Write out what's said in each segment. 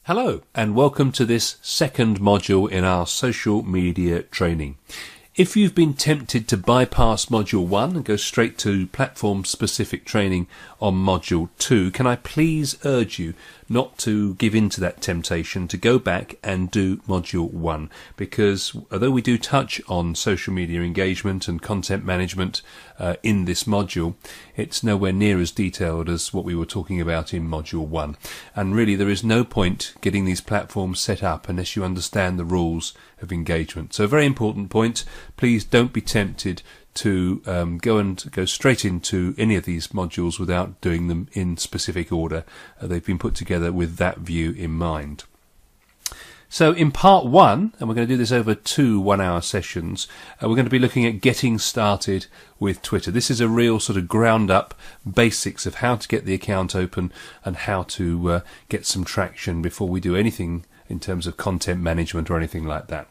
Hello and welcome to this second module in our social media training. If you've been tempted to bypass module 1 and go straight to platform specific training on module 2, can I please urge you not to give in to that temptation to go back and do module 1, because although we do touch on social media engagement and content management in this module, it's nowhere near as detailed as what we were talking about in module 1. And really there is no point getting these platforms set up unless you understand the rules of engagement. So a very important point, please don't be tempted to go straight into any of these modules without doing them in specific order. They've been put together with that view in mind. So in part 1, and we're going to do this over 2 one-hour sessions, we're going to be looking at getting started with Twitter. This is a real sort of ground-up basics of how to get the account open and how to get some traction before we do anything in terms of content management or anything like that.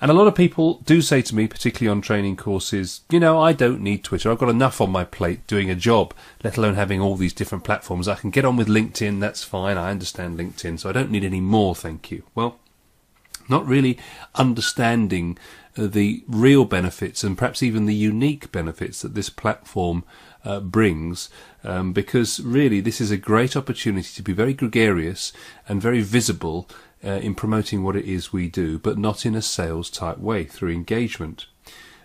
And a lot of people do say to me, particularly on training courses, you know, I don't need Twitter. I've got enough on my plate doing a job, let alone having all these different platforms. I can get on with LinkedIn, that's fine. I understand LinkedIn, so I don't need any more, thank you. Well, not really understanding the real benefits and perhaps even the unique benefits that this platform brings, because really this is a great opportunity to be very gregarious and very visible in promoting what it is we do, but not in a sales type way, through engagement.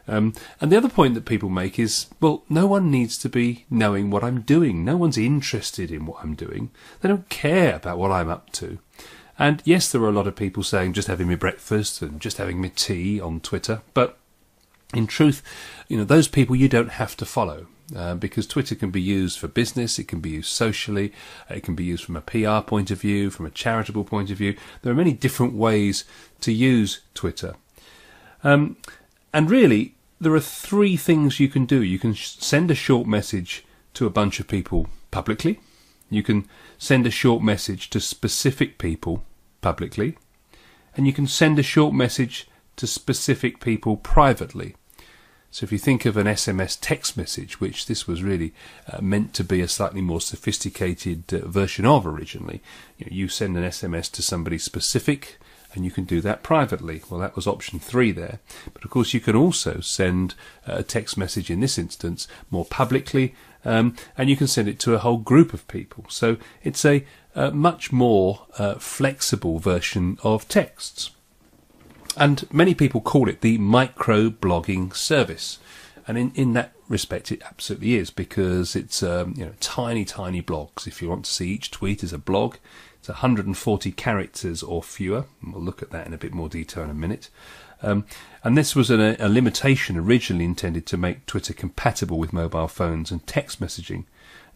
And the other point that people make is, well, no one needs to be knowing what I'm doing. No one's interested in what I'm doing. They don't care about what I'm up to. And yes, there are a lot of people saying just having my breakfast and just having my tea on Twitter, but in truth, you know, those people you don't have to follow. Because Twitter can be used for business, it can be used socially, it can be used from a PR point of view, from a charitable point of view. There are many different ways to use Twitter. And really, there are 3 things you can do. You can send a short message to a bunch of people publicly. You can send a short message to specific people publicly. And you can send a short message to specific people privately. So if you think of an SMS text message, which this was really meant to be a slightly more sophisticated version of originally, you send an SMS to somebody specific and you can do that privately. Well, that was option 3 there. But of course you can also send a text message in this instance more publicly, and you can send it to a whole group of people. So it's a much more flexible version of texts. And many people call it the micro-blogging service. And in that respect, it absolutely is, because it's tiny, tiny blogs. If you want to see each tweet as a blog, it's 140 characters or fewer. And we'll look at that in a bit more detail in a minute. And this was a limitation originally intended to make Twitter compatible with mobile phones and text messaging.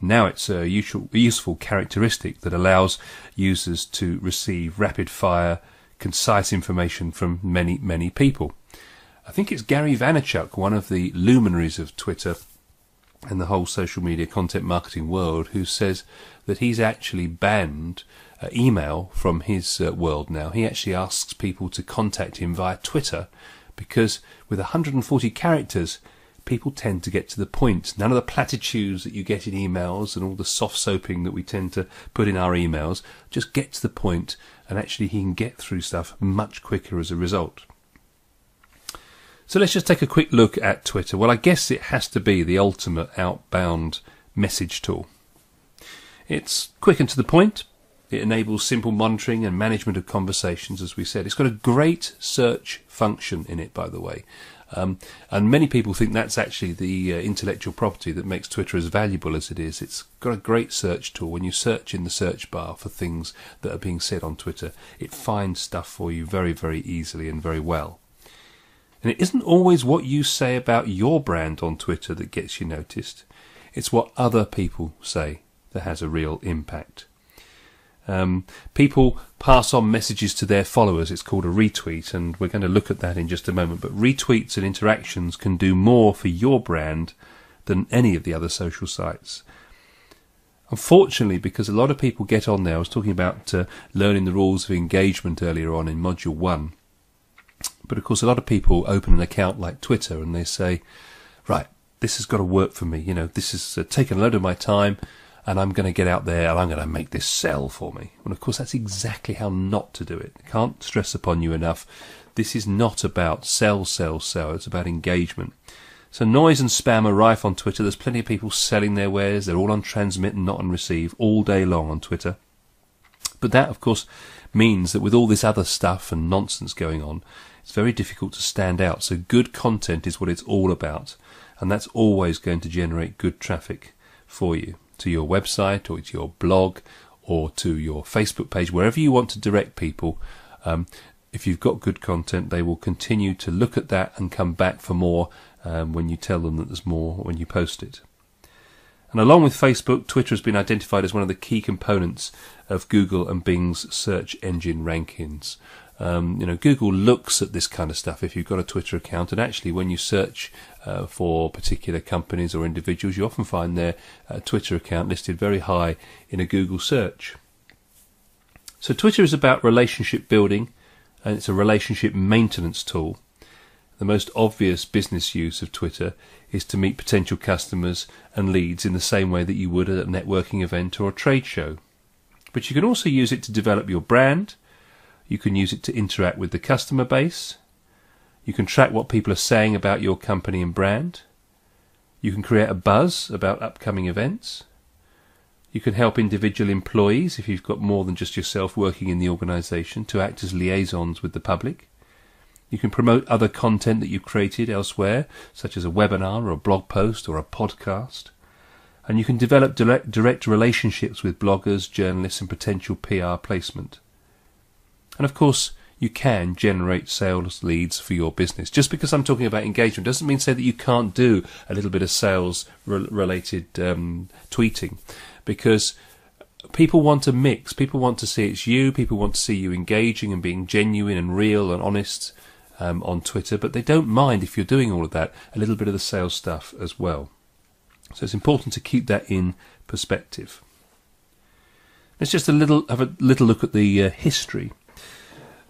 Now it's a useful characteristic that allows users to receive rapid-fire, concise information from many, many people. I think it's Gary Vaynerchuk, one of the luminaries of Twitter and the whole social media content marketing world, who says that he's actually banned email from his world now. He actually asks people to contact him via Twitter because with 140 characters, people tend to get to the point. None of the platitudes that you get in emails and all the soft soaping that we tend to put in our emails, just get to the point, and actually he can get through stuff much quicker as a result. So let's just take a quick look at Twitter. Well, I guess it has to be the ultimate outbound message tool. It's quick and to the point. It enables simple monitoring and management of conversations, as we said. It's got a great search function in it, by the way. And many people think that's actually the intellectual property that makes Twitter as valuable as it is. It's got a great search tool. When you search in the search bar for things that are being said on Twitter, it finds stuff for you very, very easily and very well. And it isn't always what you say about your brand on Twitter that gets you noticed. It's what other people say that has a real impact. People pass on messages to their followers. It's called a retweet, and we're going to look at that in just a moment. But retweets and interactions can do more for your brand than any of the other social sites. Unfortunately, because a lot of people get on there, I was talking about learning the rules of engagement earlier on in Module 1. But of course, a lot of people open an account like Twitter and they say, right, this has got to work for me. You know, this has taken a load of my time. and I'm going to get out there and I'm going to make this sell for me. Well, of course, that's exactly how not to do it. I can't stress upon you enough. This is not about sell, sell, sell. It's about engagement. So noise and spam are rife on Twitter. There's plenty of people selling their wares. They're all on transmit and not on receive all day long on Twitter. But that, of course, means that with all this other stuff and nonsense going on, it's very difficult to stand out. So good content is what it's all about. And that's always going to generate good traffic for you, to your website or to your blog or to your Facebook page, wherever you want to direct people. If you've got good content, they will continue to look at that and come back for more when you tell them that there's more when you post it. And along with Facebook, Twitter has been identified as one of the key components of Google and Bing's search engine rankings. Google looks at this kind of stuff if you've got a Twitter account, and actually when you search for particular companies or individuals, you often find their Twitter account listed very high in a Google search. So Twitter is about relationship building, and it's a relationship maintenance tool. The most obvious business use of Twitter is to meet potential customers and leads in the same way that you would at a networking event or a trade show. But you can also use it to develop your brand. You can use it to interact with the customer base. You can track what people are saying about your company and brand. You can create a buzz about upcoming events. You can help individual employees, if you've got more than just yourself working in the organisation, to act as liaisons with the public. You can promote other content that you've created elsewhere, such as a webinar or a blog post or a podcast. And you can develop direct relationships with bloggers, journalists and potential PR placement. And of course, you can generate sales leads for your business. Just because I'm talking about engagement doesn't mean to say that you can't do a little bit of sales related tweeting, because people want a mix. People want to see it's you. People want to see you engaging and being genuine and real and honest on Twitter, but they don't mind if you're doing all of that, a little bit of the sales stuff as well. So it's important to keep that in perspective. Let's just have a little look at the history.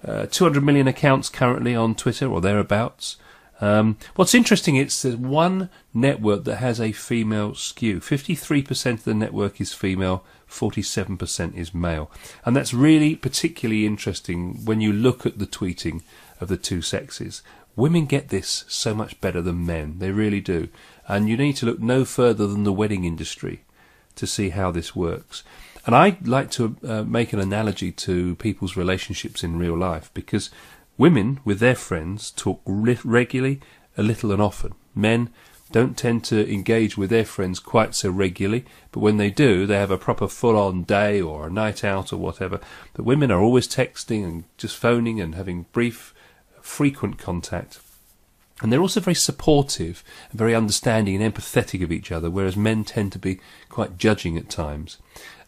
200 million accounts currently on Twitter or thereabouts. What's interesting, it's there's one network that has a female skew. 53% of the network is female, 47% is male. And that's really particularly interesting when you look at the tweeting of the two sexes. Women get this so much better than men. They really do. And you need to look no further than the wedding industry to see how this works. And I like to make an analogy to people's relationships in real life, because women with their friends talk regularly, a little and often. Men don't tend to engage with their friends quite so regularly, but when they do, they have a proper full-on day or a night out or whatever. But women are always texting and just phoning and having brief, frequent contact. And they're also very supportive and very understanding and empathetic of each other, whereas men tend to be quite judging at times.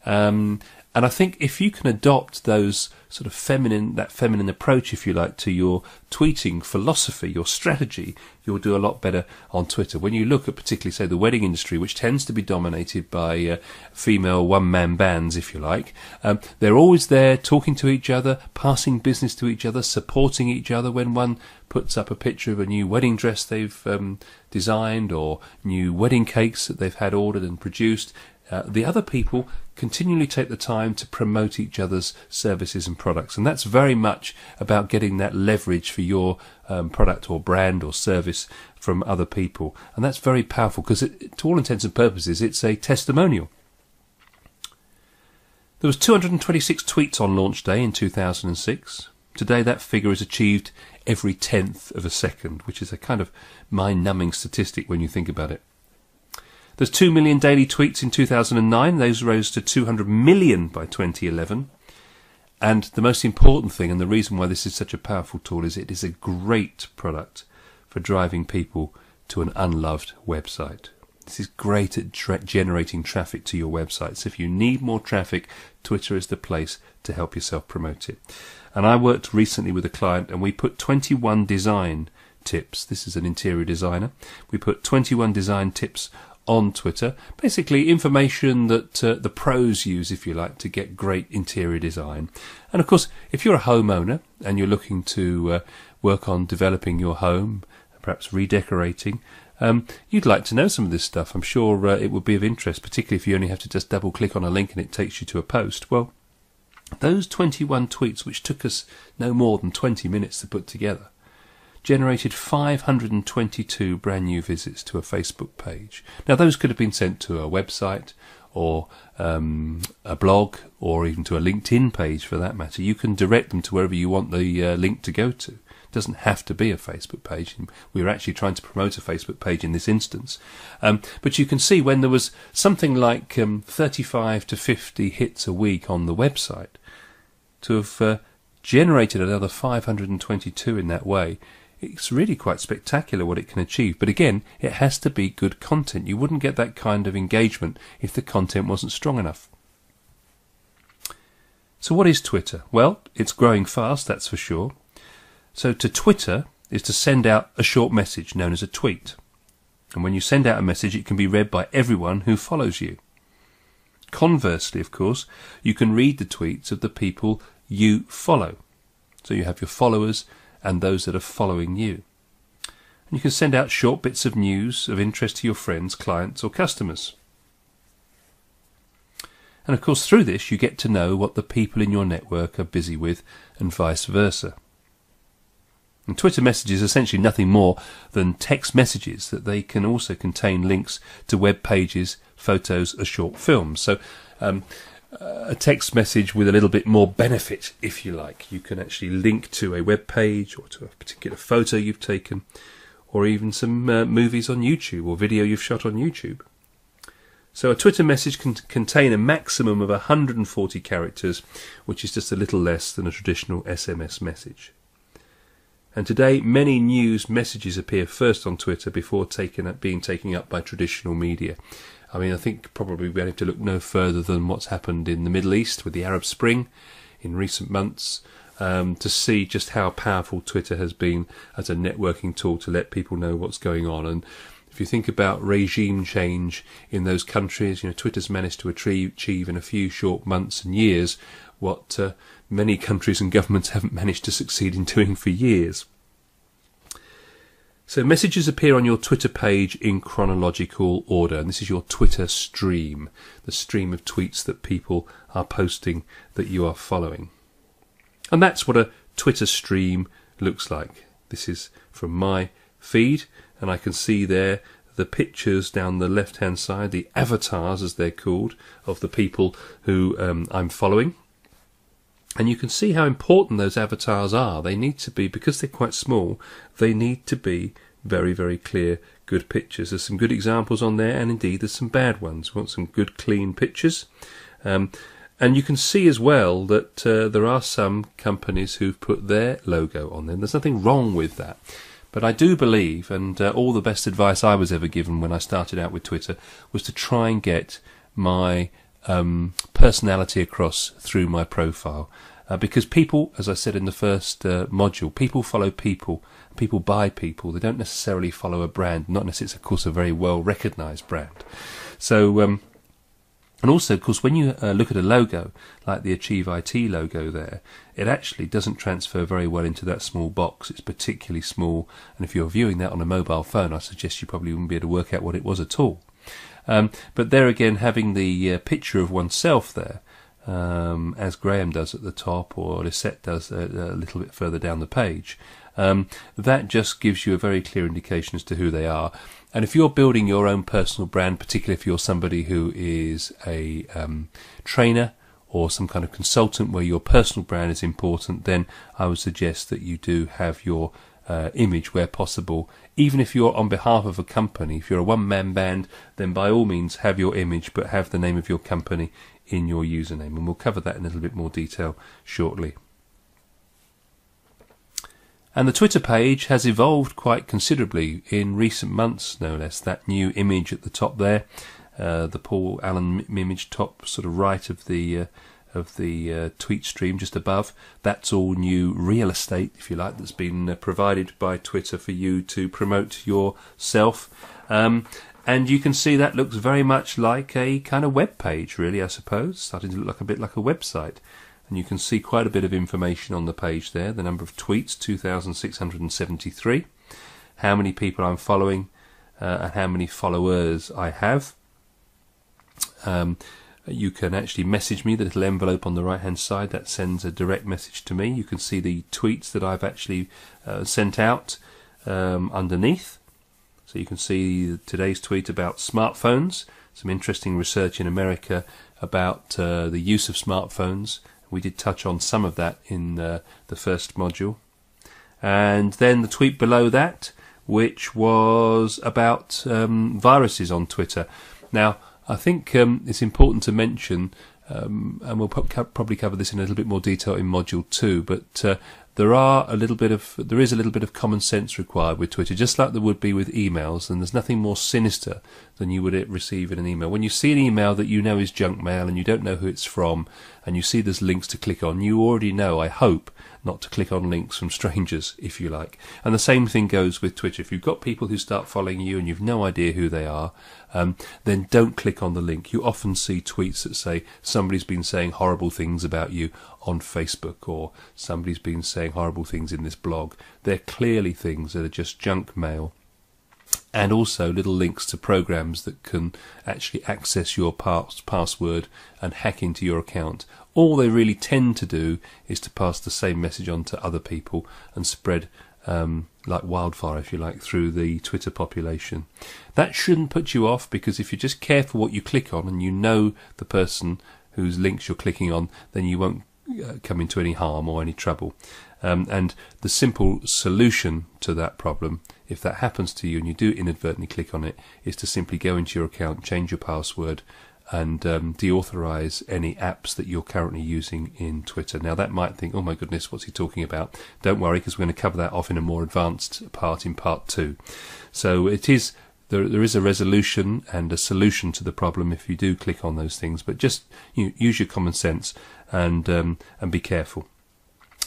And I think if you can adopt those sort of feminine approach, if you like, to your tweeting philosophy, your strategy, you'll do a lot better on Twitter. When you look at particularly, say, the wedding industry, which tends to be dominated by female one-man bands, if you like, they're always there talking to each other, passing business to each other, supporting each other. When one puts up a picture of a new wedding dress they've designed or new wedding cakes that they've had ordered and produced, the other people continually take the time to promote each other's services and products. And that's very much about getting that leverage for your product or brand or service from other people. And that's very powerful because, to all intents and purposes, it's a testimonial. There was 226 tweets on launch day in 2006. Today that figure is achieved every 10th of a second, which is a kind of mind-numbing statistic when you think about it. There's 2 million daily tweets in 2009. Those rose to 200 million by 2011. And the most important thing, and the reason why this is such a powerful tool, is it is a great product for driving people to an unloved website. This is great at generating traffic to your website. So if you need more traffic, Twitter is the place to help yourself promote it. And I worked recently with a client, and we put 21 design tips. This is an interior designer. We put 21 design tips on Twitter, basically information that the pros use, if you like, to get great interior design. And of course, if you're a homeowner and you're looking to work on developing your home, perhaps redecorating, you'd like to know some of this stuff. I'm sure it would be of interest, particularly if you only have to just double click on a link and it takes you to a post. Well, those 21 tweets, which took us no more than 20 minutes to put together, generated 522 brand new visits to a Facebook page. Now, those could have been sent to a website or a blog, or even to a LinkedIn page for that matter. You can direct them to wherever you want the link to go to. It doesn't have to be a Facebook page. We were actually trying to promote a Facebook page in this instance. But you can see when there was something like 35 to 50 hits a week on the website, to have generated another 522 in that way, it's really quite spectacular what it can achieve. But again, it has to be good content. You wouldn't get that kind of engagement if the content wasn't strong enough. So what is Twitter? Well, it's growing fast, that's for sure. So to Twitter is to send out a short message known as a tweet. And when you send out a message, it can be read by everyone who follows you. Conversely, of course, you can read the tweets of the people you follow. So you have your followers and those that are following you. And you can send out short bits of news of interest to your friends, clients or customers. And of course through this you get to know what the people in your network are busy with, and vice versa. And Twitter messages are essentially nothing more than text messages that they can also contain links to web pages, photos or short films. So a text message with a little bit more benefit, if you like. You can actually link to a web page or to a particular photo you've taken, or even some movies on YouTube or video you've shot on YouTube. So a Twitter message can contain a maximum of 140 characters, which is just a little less than a traditional SMS message. And today many news messages appear first on Twitter before being taken up by traditional media. I mean, I think probably we have to look no further than what's happened in the Middle East with the Arab Spring in recent months to see just how powerful Twitter has been as a networking tool to let people know what's going on. And if you think about regime change in those countries, Twitter's managed to achieve in a few short months and years what many countries and governments haven't managed to succeed in doing for years. So messages appear on your Twitter page in chronological order, and this is your Twitter stream, the stream of tweets that people are posting that you are following. And that's what a Twitter stream looks like. This is from my feed, and I can see there the pictures down the left-hand side, the avatars as they're called, of the people who I'm following. And you can see how important those avatars are. They need to be, because they're quite small, they need to be very, very clear, good pictures. There's some good examples on there, and indeed there's some bad ones. We want some good, clean pictures. And you can see as well that there are some companies who've put their logo on them. There's nothing wrong with that. But I do believe, and all the best advice I was ever given when I started out with Twitter, was to try and get my personality across through my profile. Because people, as I said in the first module, people follow people, people buy people. They don't necessarily follow a brand, not unless it's, of course, a very well-recognised brand. So, and also, of course, when you look at a logo, like the Achieve IT logo there, it actually doesn't transfer very well into that small box. It's particularly small, and if you're viewing that on a mobile phone, I suggest you probably wouldn't be able to work out what it was at all. But there again, having the picture of oneself there, as Graham does at the top, or Lisette does a little bit further down the page, that just gives you a very clear indication as to who they are. And if you're building your own personal brand, particularly if you're somebody who is a trainer or some kind of consultant where your personal brand is important, then I would suggest that you do have your image where possible. Even if you're on behalf of a company, if you're a one-man band, then by all means have your image, but have the name of your company in your username. And we'll cover that in a little bit more detail shortly. And the Twitter page has evolved quite considerably in recent months, no less. That new image at the top there, the Paul Allen image top sort of right of the tweet stream just above, that's all new real estate, if you like, that's been provided by Twitter for you to promote yourself. And you can see that looks very much like a kind of web page, really, I suppose, starting to look like a bit like a website. And you can see quite a bit of information on the page there. The number of tweets, 2,673. How many people I'm following, and how many followers I have. You can actually message me, the little envelope on the right hand side that sends a direct message to me. You can see the tweets that I've actually sent out underneath. So you can see today's tweet about smartphones, some interesting research in America about the use of smartphones. We did touch on some of that in the first module. And then the tweet below that, which was about viruses on Twitter. Now, I think it's important to mention, and we'll probably cover this in a little bit more detail in Module 2, but there is a little bit of common sense required with Twitter, just like there would be with emails, and there's nothing more sinister than you would receive in an email. When you see an email that you know is junk mail and you don't know who it's from, and you see there's links to click on, you already know, I hope, not to click on links from strangers, if you like. And the same thing goes with Twitter. If you've got people who start following you and you've no idea who they are, then don't click on the link. You often see tweets that say somebody's been saying horrible things about you on Facebook, or somebody's been saying horrible things in this blog. They're clearly things that are just junk mail, and also little links to programs that can actually access your password and hack into your account. All they really tend to do is to pass the same message on to other people and spread like wildfire, if you like, through the Twitter population. That shouldn't put you off, because if you're just careful what you click on and you know the person whose links you're clicking on, then you won't come into any harm or any trouble. And the simple solution to that problem, if that happens to you and you do inadvertently click on it, is to simply go into your account, change your password, and deauthorize any apps that you're currently using in Twitter. Now, that might think, oh my goodness, what's he talking about? Don't worry, because we're going to cover that off in a more advanced part in part 2. So it is there is a resolution and a solution to the problem if you do click on those things, but just use your common sense and be careful.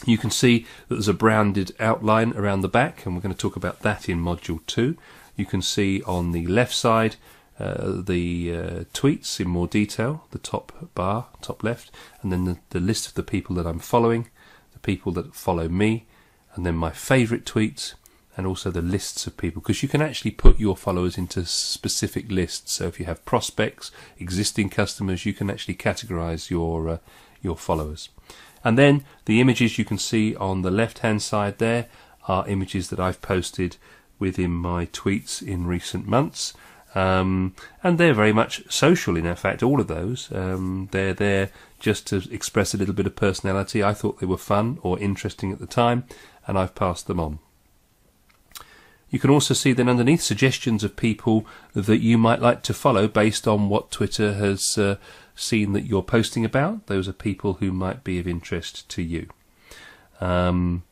You can see that there's a branded outline around the back, and we're going to talk about that in Module 2. You can see on the left side the tweets in more detail, the top bar, top left, and then the list of the people that I'm following, the people that follow me, and then my favourite tweets, and also the lists of people, because you can actually put your followers into specific lists. So if you have prospects, existing customers, you can actually categorise your followers. And then the images you can see on the left hand side there are images that I've posted within my tweets in recent months. And they're very much social in fact, all of those. They're there just to express a little bit of personality. I thought they were fun or interesting at the time, and I've passed them on. You can also see then underneath suggestions of people that you might like to follow based on what Twitter has seen that you're posting about. Those are people who might be of interest to you. And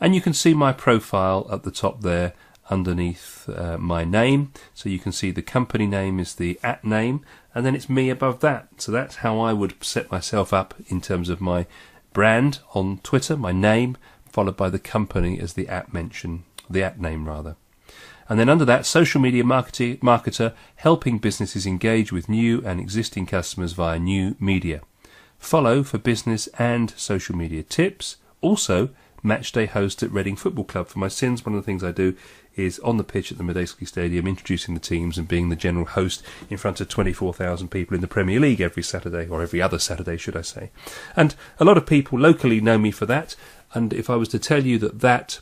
you can see my profile at the top there underneath my name. So you can see the company name is the @name, and then it's me above that. So that's how I would set myself up in terms of my brand on Twitter, my name, followed by the company as the @name rather. And then under that, social media marketer, helping businesses engage with new and existing customers via new media. Follow for business and social media tips. Also, matchday host at Reading Football Club. For my sins, one of the things I do is on the pitch at the Medeski Stadium, introducing the teams and being the general host in front of 24,000 people in the Premier League every Saturday, or every other Saturday, should I say. And a lot of people locally know me for that. And if I was to tell you that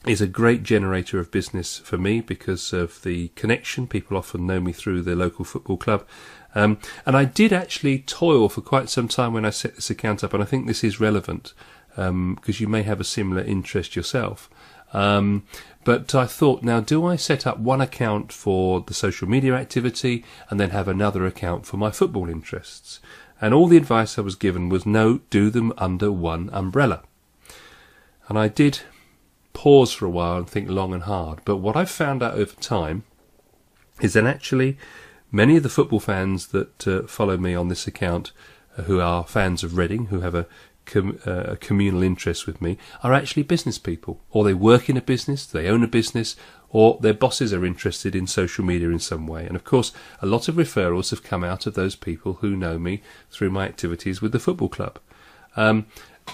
is a great generator of business for me because of the connection. People often know me through the local football club. And I did actually toil for quite some time when I set this account up, and I think this is relevant because you may have a similar interest yourself. But I thought, now, do I set up one account for the social media activity and then have another account for my football interests? And all the advice I was given was, no, do them under one umbrella. And I did pause for a while and think long and hard. But what I've found out over time is that actually many of the football fans that follow me on this account, who are fans of Reading, who have a communal interest with me, are actually business people, or they work in a business, they own a business, or their bosses are interested in social media in some way. And of course, a lot of referrals have come out of those people who know me through my activities with the football club.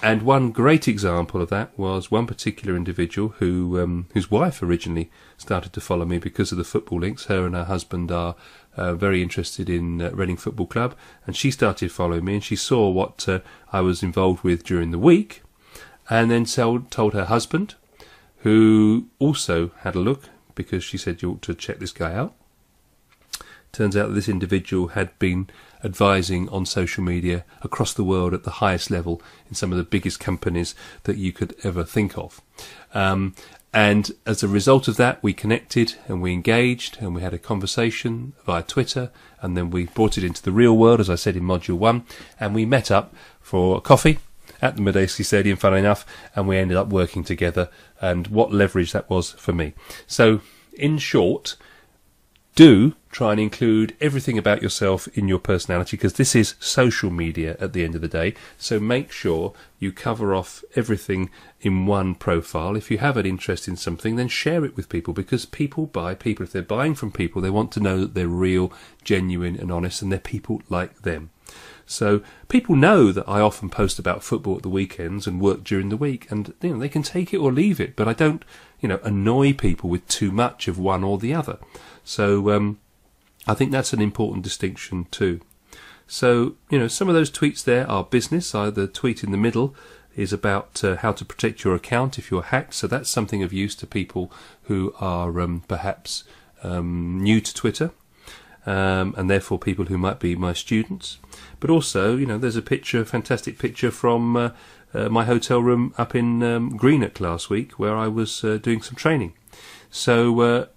And one great example of that was one particular individual who, whose wife originally started to follow me because of the football links. Her and her husband are very interested in Reading Football Club, and she started following me, and she saw what I was involved with during the week, and then told her husband, who also had a look because she said, you ought to check this guy out. Turns out that this individual had been advising on social media across the world at the highest level in some of the biggest companies that you could ever think of. And as a result of that, we connected and we engaged and we had a conversation via Twitter, and then we brought it into the real world, as I said in Module 1, and we met up for a coffee at the Medeski Stadium, funnily enough, and we ended up working together, and what leverage that was for me. So, in short, do try and include everything about yourself in your personality, because this is social media at the end of the day. So make sure you cover off everything in one profile. If you have an interest in something, then share it with people, because people buy people. If they're buying from people, they want to know that they're real, genuine and honest, and they're people like them. So people know that I often post about football at the weekends and work during the week, and they can take it or leave it, but I don't annoy people with too much of one or the other. So I think that's an important distinction too. So, some of those tweets there are business. The tweet in the middle is about how to protect your account if you're hacked. So that's something of use to people who are perhaps new to Twitter, and therefore people who might be my students. But also, there's a fantastic picture from my hotel room up in Greenock last week, where I was doing some training. So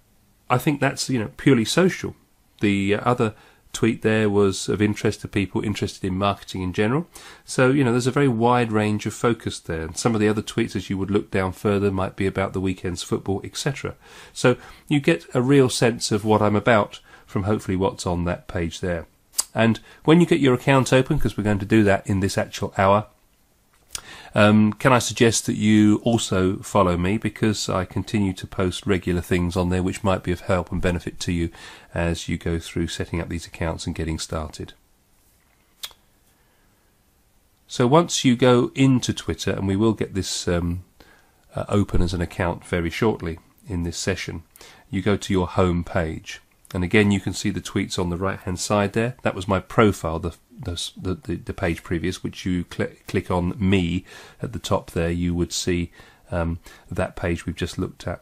I think that's purely social. The other tweet there was of interest to people interested in marketing in general. So, there's a very wide range of focus there. And some of the other tweets, as you would look down further, might be about the weekend's football, etc. So you get a real sense of what I'm about from hopefully what's on that page there. And when you get your account open, because we're going to do that in this actual hour, can I suggest that you also follow me, because I continue to post regular things on there which might be of help and benefit to you as you go through setting up these accounts and getting started. So once you go into Twitter, and we will get this open as an account very shortly in this session, you go to your home page. And again, you can see the tweets on the right hand side there. That was my profile, the page previous, which you click on me at the top there, you would see that page we've just looked at.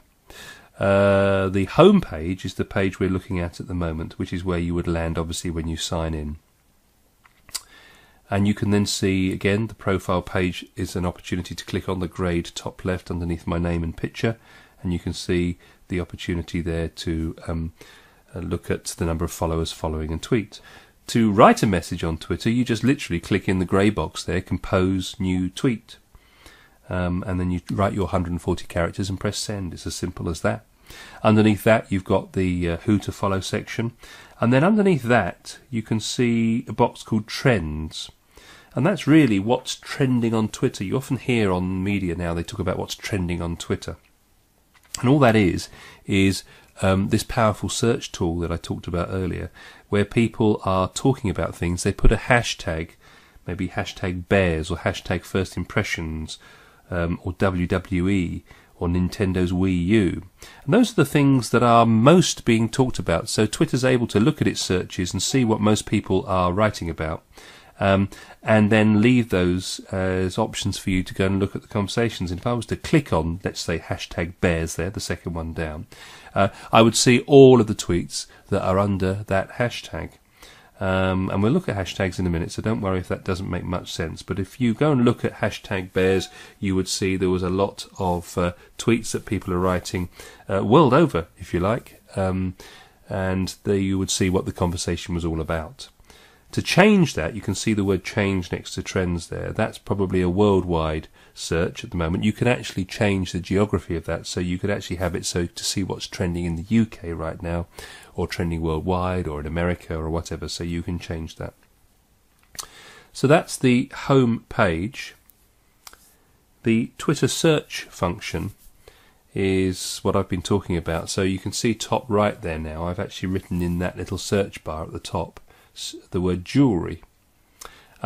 The home page is the page we're looking at the moment, which is where you would land obviously when you sign in. And you can then see, again, the profile page is an opportunity to click on the greyed top left underneath my name and picture, and you can see the opportunity there to look at the number of followers following and tweet. To write a message on Twitter, you just literally click in the grey box there, compose new tweet, and then you write your 140 characters and press send. It's as simple as that. Underneath that, you've got the who to follow section, and then underneath that you can see a box called trends, and that's really what's trending on Twitter. You often hear on media now they talk about what's trending on Twitter, and all that is this powerful search tool that I talked about earlier, where people are talking about things. They put a hashtag, maybe hashtag bears or hashtag first impressions, or WWE or Nintendo's Wii U. And those are the things that are most being talked about. So Twitter's able to look at its searches and see what most people are writing about, and then leave those as options for you to go and look at the conversations. And if I was to click on, let's say, hashtag bears there, the second one down, I would see all of the tweets that are under that hashtag. And we'll look at hashtags in a minute, so don't worry if that doesn't make much sense. But if you go and look at hashtag bears, you would see there was a lot of tweets that people are writing world over, if you like, and there you would see what the conversation was all about. To change that, you can see the word change next to trends there. That's probably a worldwide search at the moment. You can actually change the geography of that, so you could actually have it so to see what's trending in the UK right now, or trending worldwide, or in America, or whatever, so you can change that. So that's the home page. The Twitter search function is what I've been talking about. So you can see top right there now, I've actually written in that little search bar at the top the word jewellery.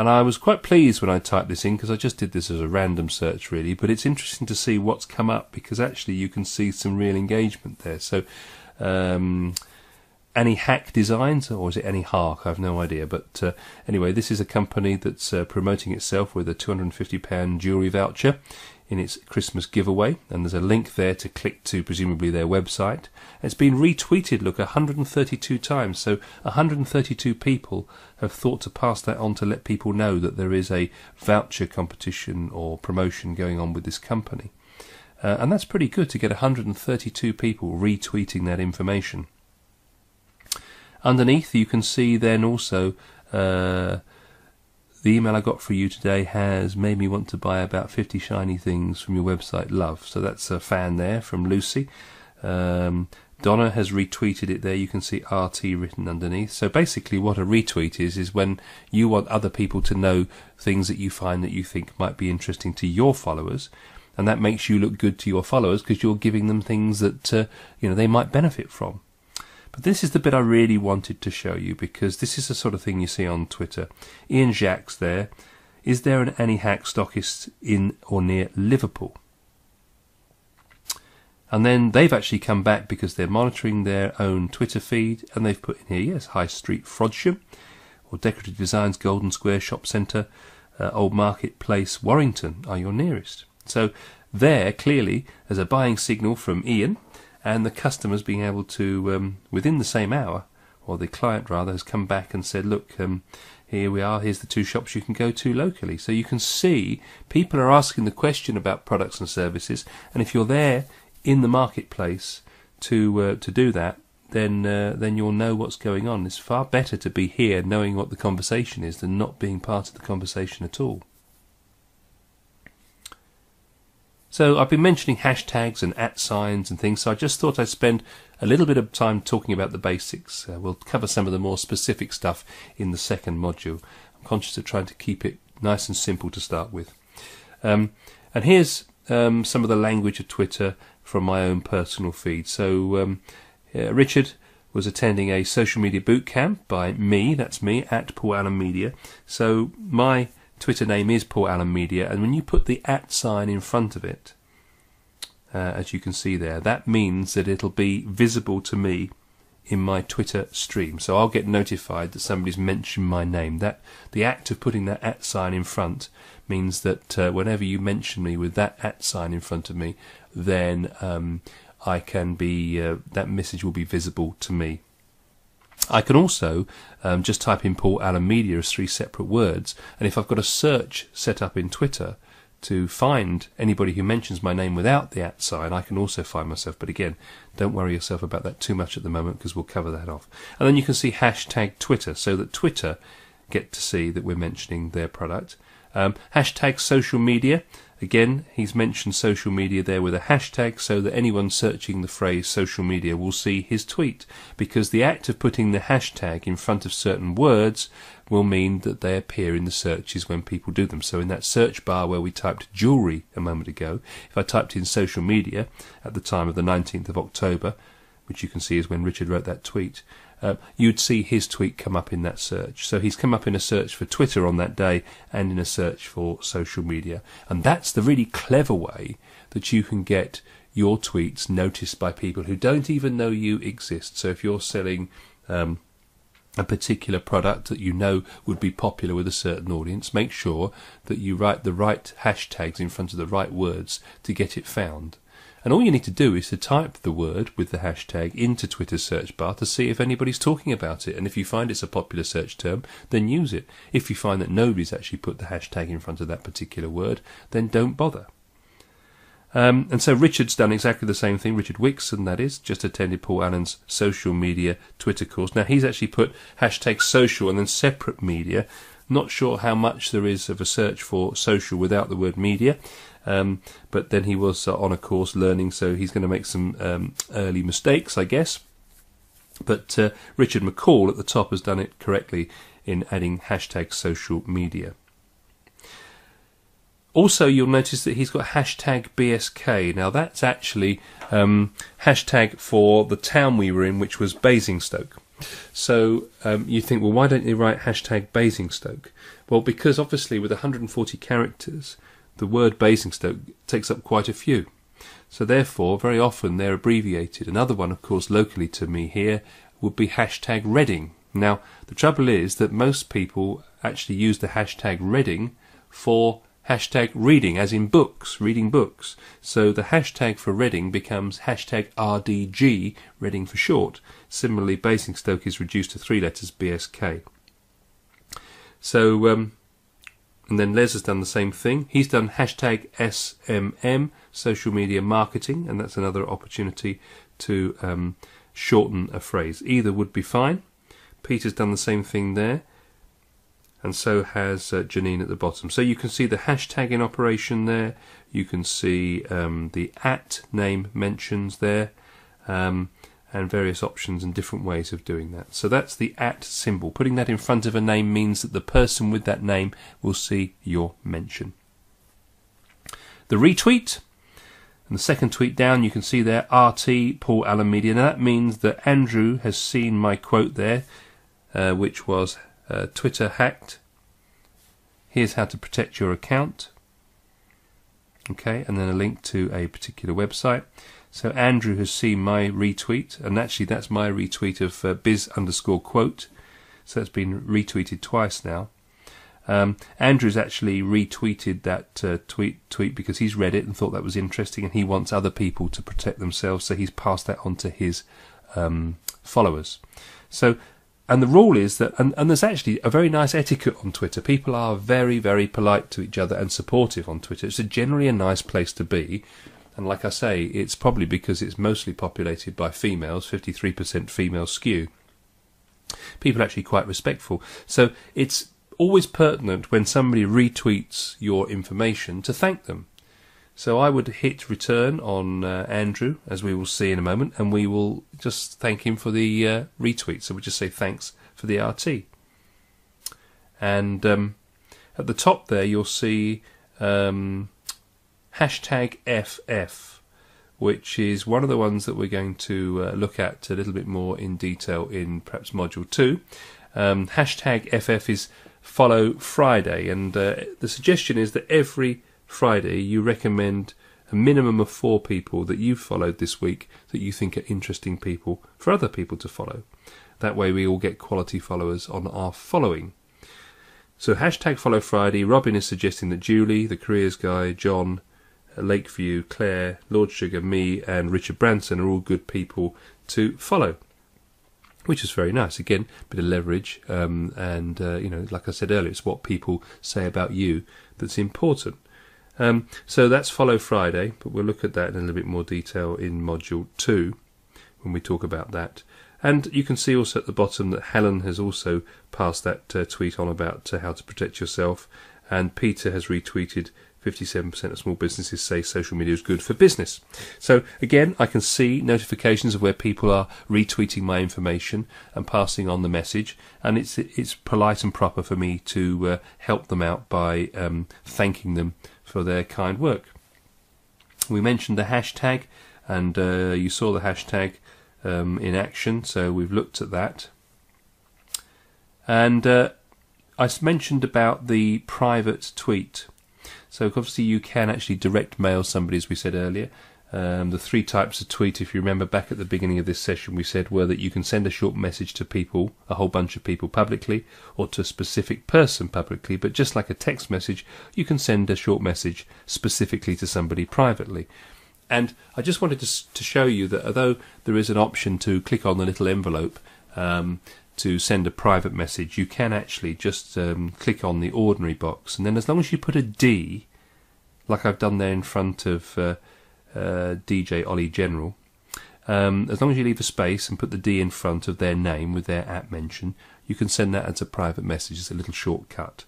And I was quite pleased when I typed this in, because I just did this as a random search really, but it's interesting to see what's come up, because actually you can see some real engagement there. So Any Hack Designs, or is it Any Hark? I have no idea. But anyway, this is a company that's promoting itself with a £250 jewellery voucher in its Christmas giveaway, and there's a link there to click to presumably their website. It's been retweeted, look, 132 times, so 132 people have thought to pass that on to let people know that there is a voucher competition or promotion going on with this company. And that's pretty good to get 132 people retweeting that information. Underneath you can see then also the email I got for you today has made me want to buy about 50 shiny things from your website, love. So that's a fan there from Lucy. Donna has retweeted it there. You can see RT written underneath. So basically what a retweet is when you want other people to know things that you find that you think might be interesting to your followers. And that makes you look good to your followers because you're giving them things that they might benefit from. But this is the bit I really wanted to show you, because this is the sort of thing you see on Twitter. Ian Jacques there. Is there an Any Hack stockist in or near Liverpool? And then they've actually come back because they're monitoring their own Twitter feed, and they've put in here, yes, High Street, Frodsham, or Decorative Designs, Golden Square Shop Centre, Old Market Place, Warrington are your nearest. So there, clearly, there's a buying signal from Ian, and the customer's being able to, within the same hour, or the client rather, has come back and said, look, here we are, here's the 2 shops you can go to locally. So you can see people are asking the question about products and services, and if you're there in the marketplace to do that, then you'll know what's going on. It's far better to be here knowing what the conversation is than not being part of the conversation at all. So I've been mentioning hashtags and @signs and things, so I just thought I'd spend a little bit of time talking about the basics. We'll cover some of the more specific stuff in the second module. I'm conscious of trying to keep it nice and simple to start with. And here's some of the language of Twitter from my own personal feed. So Richard was attending a social media boot camp by me, that's me, at Paul Allen Media. So my Twitter name is Paul Allen Media, and when you put the @sign in front of it, as you can see there, that means that it'll be visible to me in my Twitter stream. So I'll get notified that somebody's mentioned my name. That the act of putting that @sign in front means that whenever you mention me with that @sign in front of me, then I can be that message will be visible to me. I can also just type in Paul Allen Media as 3 separate words, and if I've got a search set up in Twitter to find anybody who mentions my name without the @sign, I can also find myself. But again, don't worry yourself about that too much at the moment, because we'll cover that off. And then you can see hashtag Twitter, so that Twitter get to see that we're mentioning their product. Hashtag social media. Again, he's mentioned social media there with a hashtag, so that anyone searching the phrase social media will see his tweet, because the act of putting the hashtag in front of certain words will mean that they appear in the searches when people do them. So in that search bar where we typed jewellery a moment ago, if I typed in social media at the time of the 19th of October, which you can see is when Richard wrote that tweet, you'd see his tweet come up in that search. So he's come up in a search for Twitter on that day and in a search for social media. And that's the really clever way that you can get your tweets noticed by people who don't even know you exist. So if you're selling a particular product that you know would be popular with a certain audience, make sure that you write the right hashtags in front of the right words to get it found. And all you need to do is to type the word with the hashtag into Twitter's search bar to see if anybody's talking about it. And if you find it's a popular search term, then use it. If you find that nobody's actually put the hashtag in front of that particular word, then don't bother. And so Richard's done exactly the same thing. Richard Wixon, that is, just attended Paul Allen's social media Twitter course. Now he's actually put hashtag social and then separate media. Not sure how much there is of a search for social without the word media. But then he was on a course learning, so he's going to make some early mistakes, I guess. But Richard McCall at the top has done it correctly in adding hashtag social media. Also, you'll notice that he's got hashtag BSK. Now that's actually hashtag for the town we were in, which was Basingstoke. So you think, well, why don't you write hashtag Basingstoke? Well, because obviously with 140 characters, the word Basingstoke takes up quite a few. So therefore, very often they're abbreviated. Another one, of course, locally to me here would be hashtag Reading. Now, the trouble is that most people actually use the hashtag Reading for hashtag reading, as in books, reading books. So the hashtag for Reading becomes hashtag RDG, Reading for short. Similarly, Basingstoke is reduced to 3 letters, BSK. So, and then Les has done the same thing. He's done hashtag SMM, social media marketing, and that's another opportunity to shorten a phrase. Either would be fine. Peter's done the same thing there, and so has Janine at the bottom. So you can see the hashtag in operation there. You can see the @ name mentions there, and various options and different ways of doing that. So that's the @ symbol. Putting that in front of a name means that the person with that name will see your mention. The retweet, and the second tweet down, you can see there, RT Paul Allen Media. Now that means that Andrew has seen my quote there, which was Twitter hacked. Here's how to protect your account. Okay, and then a link to a particular website. So Andrew has seen my retweet, and actually that's my retweet of biz_quote. So it's been retweeted twice now. Andrew's actually retweeted that tweet because he's read it and thought that was interesting, and he wants other people to protect themselves, so he's passed that on to his followers. So, and the rule is that, and there's actually a very nice etiquette on Twitter. People are very, very polite to each other and supportive on Twitter. It's generally a nice place to be. And like I say, it's probably because it's mostly populated by females, 53% female skew. People are actually quite respectful. So it's always pertinent when somebody retweets your information to thank them. So I would hit return on Andrew, as we will see in a moment, and we will just thank him for the retweet. So we just say thanks for the RT. And at the top there, you'll see hashtag FF, which is one of the ones that we're going to look at a little bit more in detail in perhaps Module 2. Hashtag FF is Follow Friday, and the suggestion is that every Friday you recommend a minimum of 4 people that you've followed this week that you think are interesting people for other people to follow. That way we all get quality followers on our following. So hashtag Follow Friday. Robin is suggesting that Julie, the careers guy, John, Lakeview, Claire, Lord Sugar, me and Richard Branson are all good people to follow, which is very nice. Again, a bit of leverage, and you know, like I said earlier, it's what people say about you that's important. So that's Follow Friday, but we'll look at that in a little bit more detail in Module 2 when we talk about that. And you can see also at the bottom that Helen has also passed that tweet on about how to protect yourself, and Peter has retweeted 57% of small businesses say social media is good for business. So again, I can see notifications of where people are retweeting my information and passing on the message, and it's polite and proper for me to help them out by thanking them for their kind work. We mentioned the hashtag, and you saw the hashtag in action, so we've looked at that. And I mentioned about the private tweet. So obviously you can actually direct mail somebody, as we said earlier. The 3 types of tweet, if you remember back at the beginning of this session, we said were that you can send a short message to people, a whole bunch of people publicly, or to a specific person publicly, but just like a text message, you can send a short message specifically to somebody privately. And I just wanted to show you that although there is an option to click on the little envelope to send a private message, you can actually just click on the ordinary box, and then as long as you put a D, like I've done there in front of DJ Ollie General, as long as you leave a space and put the D in front of their name with their @ mention, you can send that as a private message. It's a little shortcut.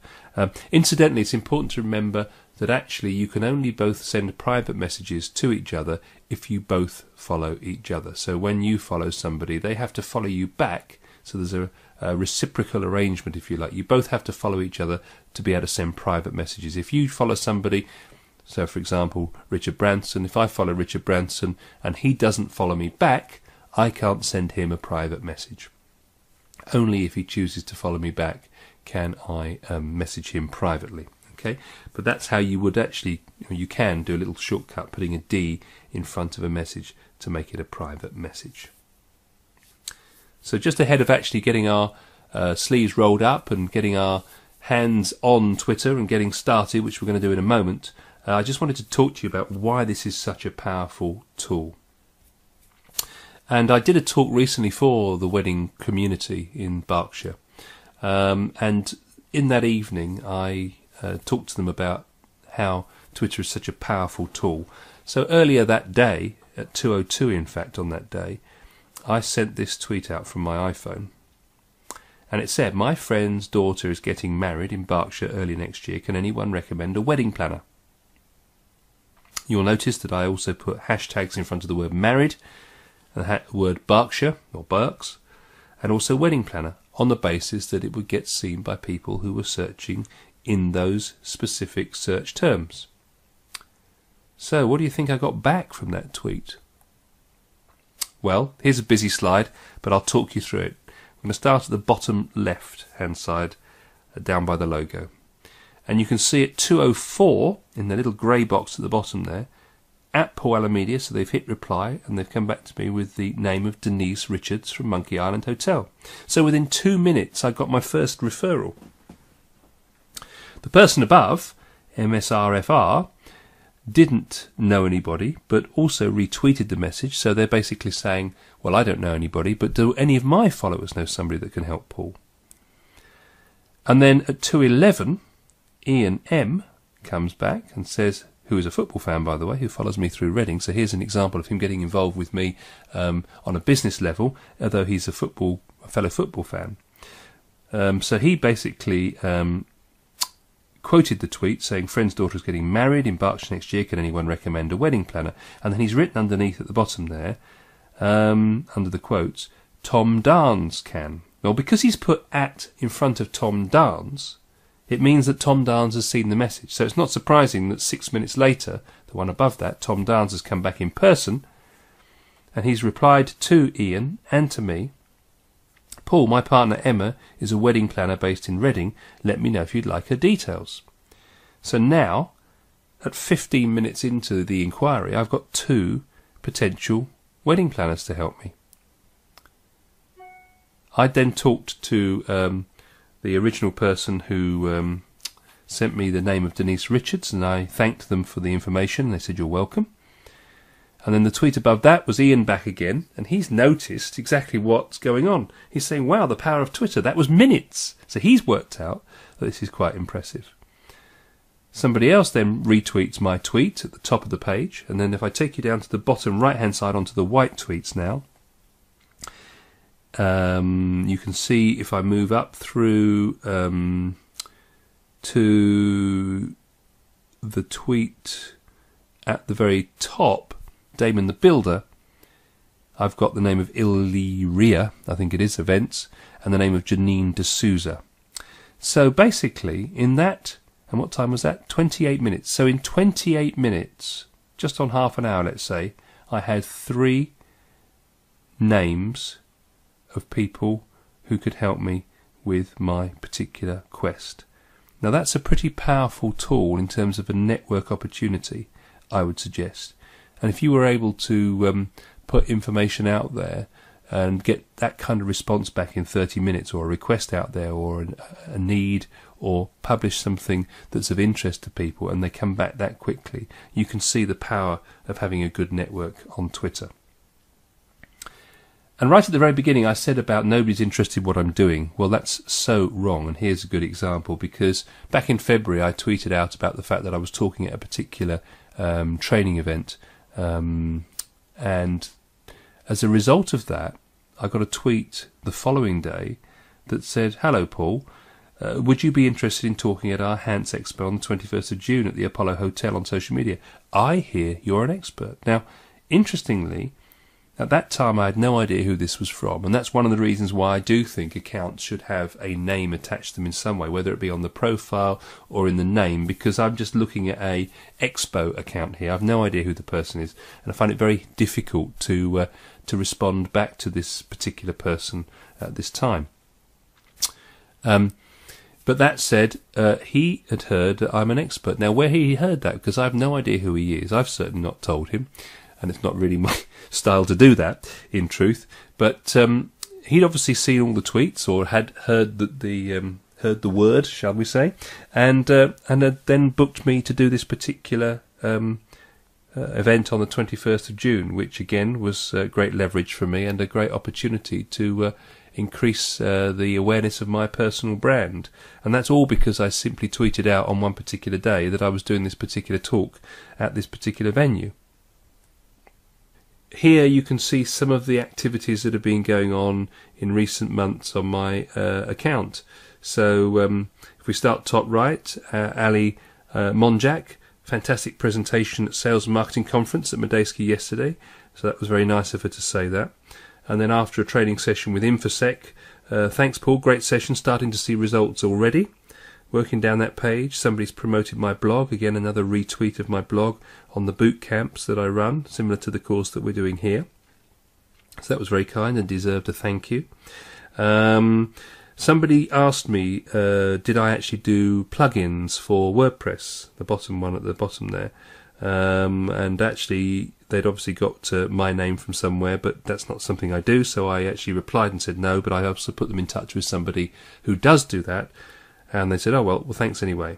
Incidentally, it's important to remember that actually you can only both send private messages to each other if you both follow each other. So when you follow somebody, they have to follow you back. So there's a reciprocal arrangement, if you like. You both have to follow each other to be able to send private messages. If you follow somebody, so for example, Richard Branson, if I follow Richard Branson and he doesn't follow me back, I can't send him a private message. Only if he chooses to follow me back can I message him privately. Okay, but that's how you would actually, you can do a little shortcut, putting a D in front of a message to make it a private message. So just ahead of actually getting our sleeves rolled up and getting our hands on Twitter and getting started, which we're going to do in a moment, I just wanted to talk to you about why this is such a powerful tool. And I did a talk recently for the wedding community in Berkshire, and in that evening I talked to them about how Twitter is such a powerful tool. So earlier that day, at 2:02 in fact on that day, I sent this tweet out from my iPhone, and it said, "My friend's daughter is getting married in Berkshire early next year. Can anyone recommend a wedding planner?" You'll notice that I also put hashtags in front of the word married, and the word Berkshire, or Berks, and also wedding planner, on the basis that it would get seen by people who were searching in those specific search terms. So what do you think I got back from that tweet? Well, here's a busy slide, but I'll talk you through it. I'm going to start at the bottom left hand side, down by the logo. And you can see at 2:04, in the little grey box at the bottom there, at Paul Allen Media, so they've hit reply, and they've come back to me with the name of Denise Richards from Monkey Island Hotel. So within 2 minutes, I got my first referral. The person above, MSRFR, didn't know anybody, but also retweeted the message, so they're basically saying, well, I don't know anybody, but do any of my followers know somebody that can help Paul? And then at 2:11, Ian M comes back and says, who is a football fan, by the way, who follows me through Reading, so here's an example of him getting involved with me on a business level, although he's a fellow football fan. So he basically quoted the tweet saying, friend's daughter is getting married in Berkshire next year, can anyone recommend a wedding planner? And then he's written underneath at the bottom there, under the quotes, Tom Dance can. Well, because he's put at in front of Tom Dance, it means that Tom Dance has seen the message. So it's not surprising that 6 minutes later, the one above that, Tom Dance has come back in person, and he's replied to Ian and to me, Paul, my partner Emma is a wedding planner based in Reading. Let me know if you'd like her details. So now, at 15 minutes into the inquiry, I've got 2 potential wedding planners to help me. I then talked to the original person who sent me the name of Denise Richards, and I thanked them for the information. They said, you're welcome. And then the tweet above that was Ian back again, and he's noticed exactly what's going on. He's saying, wow, the power of Twitter, that was minutes. So he's worked out that this is quite impressive. Somebody else then retweets my tweet at the top of the page, and then if I take you down to the bottom right-hand side onto the white tweets now, you can see if I move up through to the tweet at the very top, Damon the Builder, I've got the name of Illyria, I think it is, events, and the name of Janine D'Souza. So basically, in that, and what time was that? 28 minutes. So in 28 minutes, just on half an hour, let's say, I had 3 names of people who could help me with my particular quest. Now that's a pretty powerful tool in terms of a network opportunity, I would suggest. And if you were able to put information out there and get that kind of response back in 30 minutes, or a request out there, or a need, or publish something that's of interest to people, and they come back that quickly, you can see the power of having a good network on Twitter. And right at the very beginning I said about nobody's interested in what I'm doing. Well, that's so wrong, and here's a good example, because back in February I tweeted out about the fact that I was talking at a particular training event, and as a result of that I got a tweet the following day that said, hello Paul, would you be interested in talking at our Hants Expo on the 21st of June at the Apollo Hotel on social media? I hear you're an expert. Now, interestingly, at that time I had no idea who this was from, and that's one of the reasons why I do think accounts should have a name attached to them in some way, whether it be on the profile or in the name, because I'm just looking at a Expo account here. I've no idea who the person is, and I find it very difficult to respond back to this particular person at this time. But that said, he had heard that I'm an expert. Now, where he heard that, because I have no idea who he is, I've certainly not told him, and it's not really my style to do that, in truth. But he'd obviously seen all the tweets, or had heard the word, shall we say, and had then booked me to do this particular event on the 21st of June, which again was great leverage for me and a great opportunity to increase the awareness of my personal brand. And that's all because I simply tweeted out on one particular day that I was doing this particular talk at this particular venue. Here you can see some of the activities that have been going on in recent months on my account. So if we start top right, Ali Monjak, fantastic presentation at Sales and Marketing Conference at Medeski yesterday. So that was very nice of her to say that. And then after a training session with Infosec, thanks Paul, great session, starting to see results already. Working down that page, somebody's promoted my blog, again another retweet of my blog on the boot camps that I run, similar to the course that we're doing here. So that was very kind and deserved a thank you. Somebody asked me, did I actually do plugins for WordPress, the bottom one at the bottom there. And actually they'd obviously got my name from somewhere, but that's not something I do, so I actually replied and said no, but I also put them in touch with somebody who does do that, and they said, oh well thanks anyway.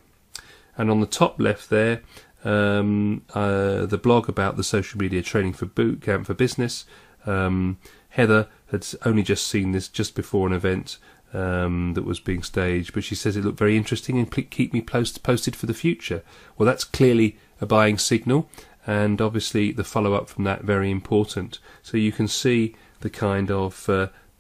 And on the top left there, the blog about the social media training for Bootcamp for Business, Heather had only just seen this just before an event that was being staged, but she says it looked very interesting and keep me posted for the future. Well, that's clearly a buying signal, and obviously the follow-up from that very important. So you can see the kind of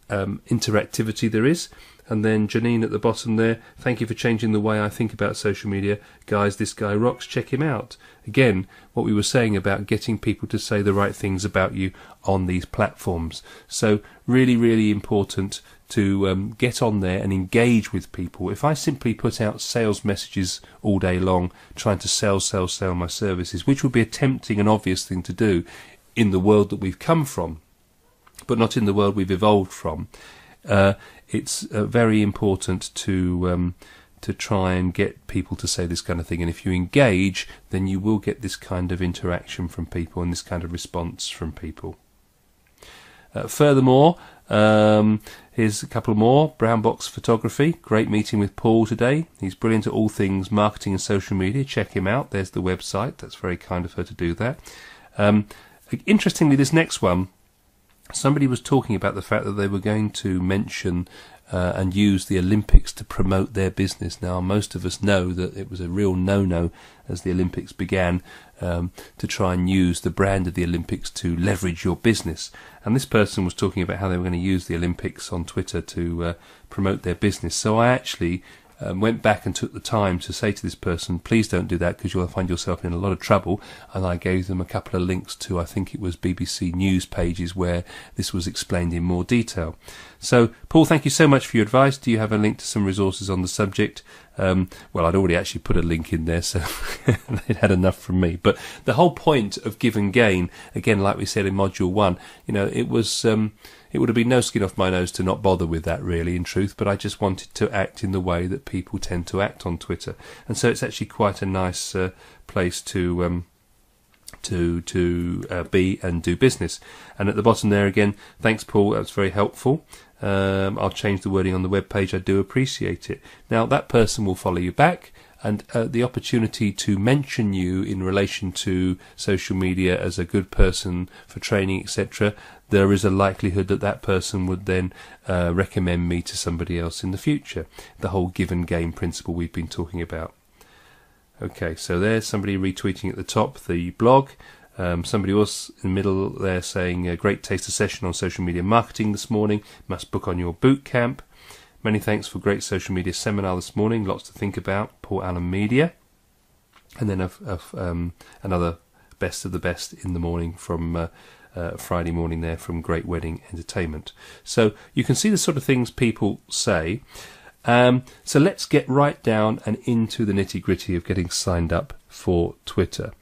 interactivity there is. And then Janine at the bottom there, thank you for changing the way I think about social media. Guys, this guy rocks, check him out. Again, what we were saying about getting people to say the right things about you on these platforms. So really, really important to get on there and engage with people. If I simply put out sales messages all day long, trying to sell my services, which would be a tempting and obvious thing to do in the world that we've come from, but not in the world we've evolved from, it's very important to try and get people to say this kind of thing. And if you engage, then you will get this kind of interaction from people and this kind of response from people. Furthermore, here's a couple more. Brown Box Photography, great meeting with Paul today. He's brilliant at all things marketing and social media. Check him out. There's the website. That's very kind of her to do that. Interestingly, this next one, somebody was talking about the fact that they were going to mention and use the Olympics to promote their business. Now, most of us know that it was a real no-no as the Olympics began to try and use the brand of the Olympics to leverage your business. And this person was talking about how they were going to use the Olympics on Twitter to promote their business. So I actually went back and took the time to say to this person, please don't do that because you'll find yourself in a lot of trouble. And I gave them a couple of links to, I think it was BBC News pages where this was explained in more detail. So, Paul, thank you so much for your advice. Do you have a link to some resources on the subject? Well, I'd already actually put a link in there, so they'd had enough from me. But the whole point of Give and Gain, again, like we said in Module 1, it was... it would have been no skin off my nose to not bother with that, really, in truth, but I just wanted to act in the way that people tend to act on Twitter. And so it's actually quite a nice place to be and do business. And at the bottom there again, thanks, Paul, that's very helpful. I'll change the wording on the web page. I do appreciate it. Now, that person will follow you back, and the opportunity to mention you in relation to social media as a good person for training, etc., there is a likelihood that that person would then recommend me to somebody else in the future. The whole give and gain principle we've been talking about. Okay, so there's somebody retweeting at the top the blog. Somebody was in the middle there saying, a great taster session on social media marketing this morning. Must book on your boot camp. Many thanks for great social media seminar this morning. Lots to think about. Paul Allen Media. And then another best of the best in the morning from Friday morning there from Great Wedding Entertainment. So you can see the sort of things people say. So let's get right down and into the nitty-gritty of getting signed up for Twitter.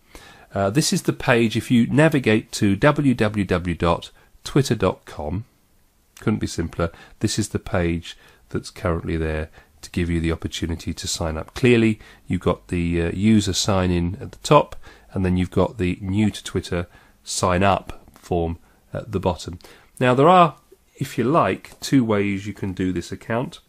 This is the page. If you navigate to www.twitter.com, couldn't be simpler, this is the page that's currently there to give you the opportunity to sign up. Clearly, you've got the user sign in at the top, and then you've got the new to Twitter sign up form at the bottom. Now, there are, if you like, two ways you can do this account.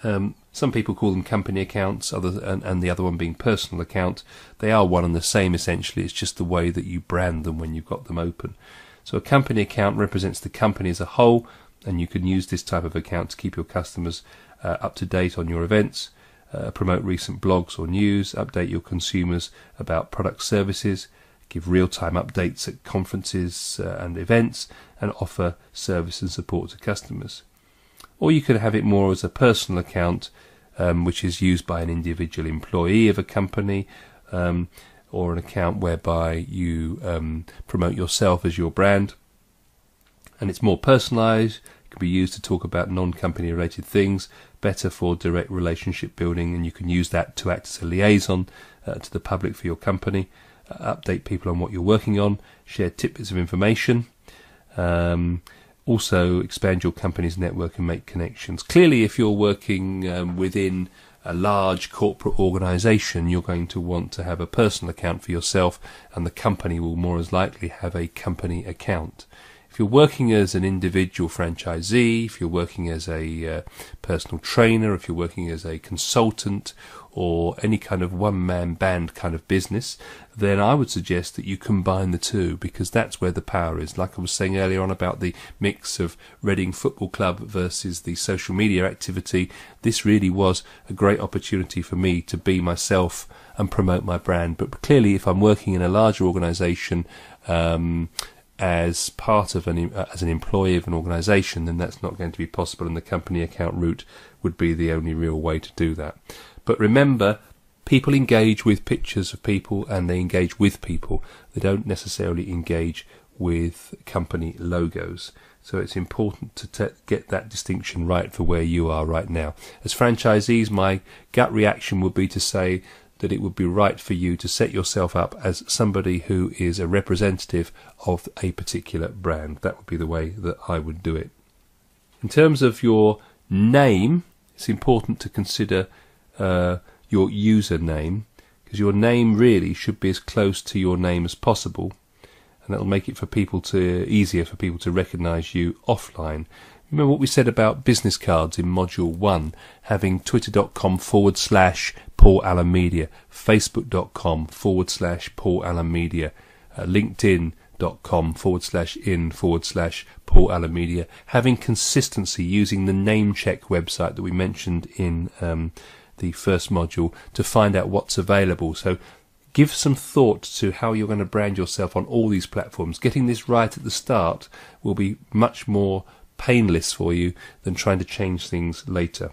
Some people call them company accounts, and the other one being personal account. They are one and the same essentially. It's just the way that you brand them when you've got them open. So a company account represents the company as a whole, and you can use this type of account to keep your customers up to date on your events, promote recent blogs or news, update your consumers about product services, give real-time updates at conferences and events, and offer service and support to customers. Or you could have it more as a personal account, which is used by an individual employee of a company, or an account whereby you promote yourself as your brand. And it's more personalised. It can be used to talk about non-company related things, better for direct relationship building, and you can use that to act as a liaison to the public for your company, update people on what you're working on, share tidbits of information, also expand your company's network and make connections. Clearly, if you're working within a large corporate organisation, you're going to want to have a personal account for yourself, and the company will more as likely have a company account. If you're working as an individual franchisee, if you're working as a personal trainer, if you're working as a consultant or any kind of one-man band kind of business, then I would suggest that you combine the two, because that's where the power is. Like I was saying earlier on about the mix of Reading Football Club versus the social media activity, this really was a great opportunity for me to be myself and promote my brand. But clearly, if I'm working in a larger organisation, as part of as an employee of an organisation, then that's not going to be possible, and the company account route would be the only real way to do that. But remember, people engage with pictures of people, and they engage with people. They don't necessarily engage with company logos. So it's important to get that distinction right for where you are right now. As franchisees, my gut reaction would be to say that it would be right for you to set yourself up as somebody who is a representative of a particular brand. That would be the way that I would do it. In terms of your name, it's important to consider your username, because your name really should be as close to your name as possible, and that'll make it easier for people to recognise you offline. Remember what we said about business cards in Module 1, having twitter.com/Paul Allen Media, facebook.com/Paul Allen Media, linkedin.com/Paul Allen Media, having consistency using the name check website that we mentioned in the first module to find out what's available. So give some thought to how you're going to brand yourself on all these platforms. Getting this right at the start will be much more painless for you than trying to change things later.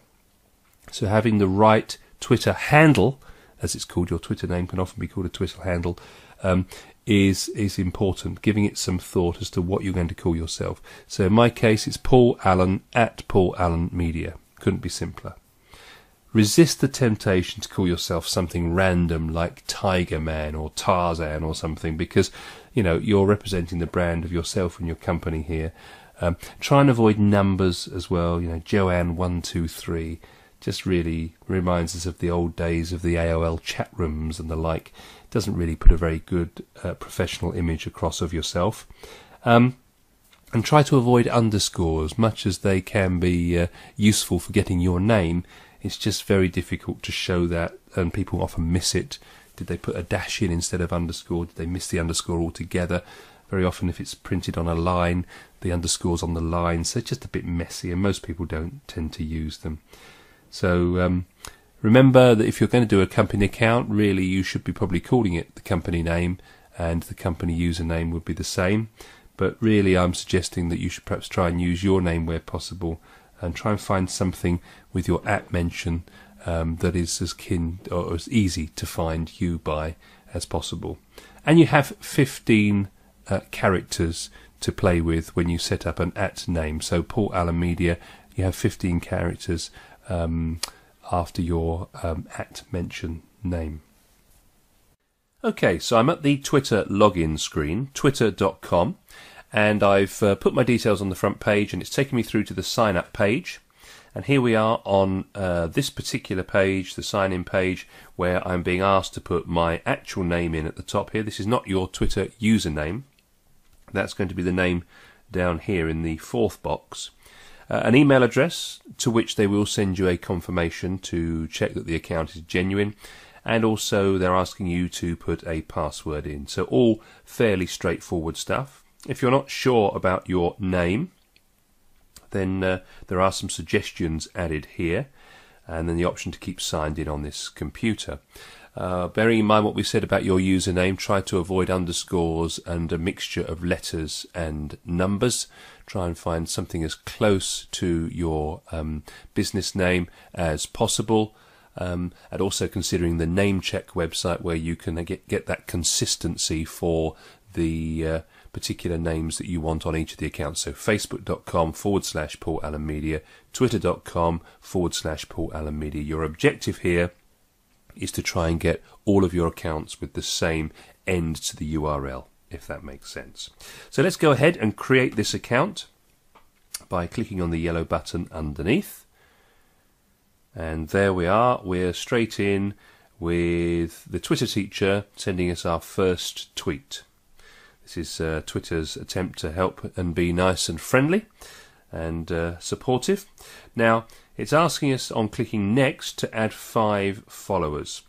So having the right Twitter handle, as it's called, your Twitter name can often be called a Twitter handle, is important. Giving it some thought as to what you're going to call yourself. So in my case, it's Paul Allen @Paul Allen Media. Couldn't be simpler. Resist the temptation to call yourself something random like Tiger Man or Tarzan or something, because you're representing the brand of yourself and your company here. Try and avoid numbers as well. Joanne 123 just really reminds us of the old days of the AOL chat rooms and the like. It doesn't really put a very good professional image across of yourself. And try to avoid underscores, much as they can be useful for getting your name. It's just very difficult to show that, and people often miss it. Did they put a dash in instead of underscore? Did they miss the underscore altogether? Very often, if it's printed on a line, the underscore's on the line, so it's just a bit messy, and most people don't tend to use them. So remember that if you're going to do a company account, really you should be probably calling it the company name, and the company username would be the same. But really, I'm suggesting that you should perhaps try and use your name where possible, and try and find something with your @mention that is as as easy to find you by as possible. And you have 15 characters to play with when you set up an @name. So Paul Allen Media, you have 15 characters after your @mention name. Okay, so I'm at the Twitter login screen, twitter.com, and I've put my details on the front page, and it's taken me through to the sign up page. And here we are on this particular page, the sign-in page, where I'm being asked to put my actual name in at the top here. This is not your Twitter username. That's going to be the name down here in the fourth box. An email address to which they will send you a confirmation to check that the account is genuine, and also they're asking you to put a password in. So all fairly straightforward stuff. If you're not sure about your name, then there are some suggestions added here, and then the option to keep signed in on this computer. Bearing in mind what we said about your username, try to avoid underscores and a mixture of letters and numbers. Try and find something as close to your business name as possible. And also considering the NameCheck website, where you can get that consistency for the particular names that you want on each of the accounts. So facebook.com/Paul Allen Media, twitter.com/Paul Allen Media. Your objective here is to try and get all of your accounts with the same end to the URL, if that makes sense. So let's go ahead and create this account by clicking on the yellow button underneath. And there we are, we're straight in with the Twitter teacher sending us our first tweet. This is Twitter's attempt to help and be nice and friendly and supportive. Now, it's asking us on clicking next to add 5 followers.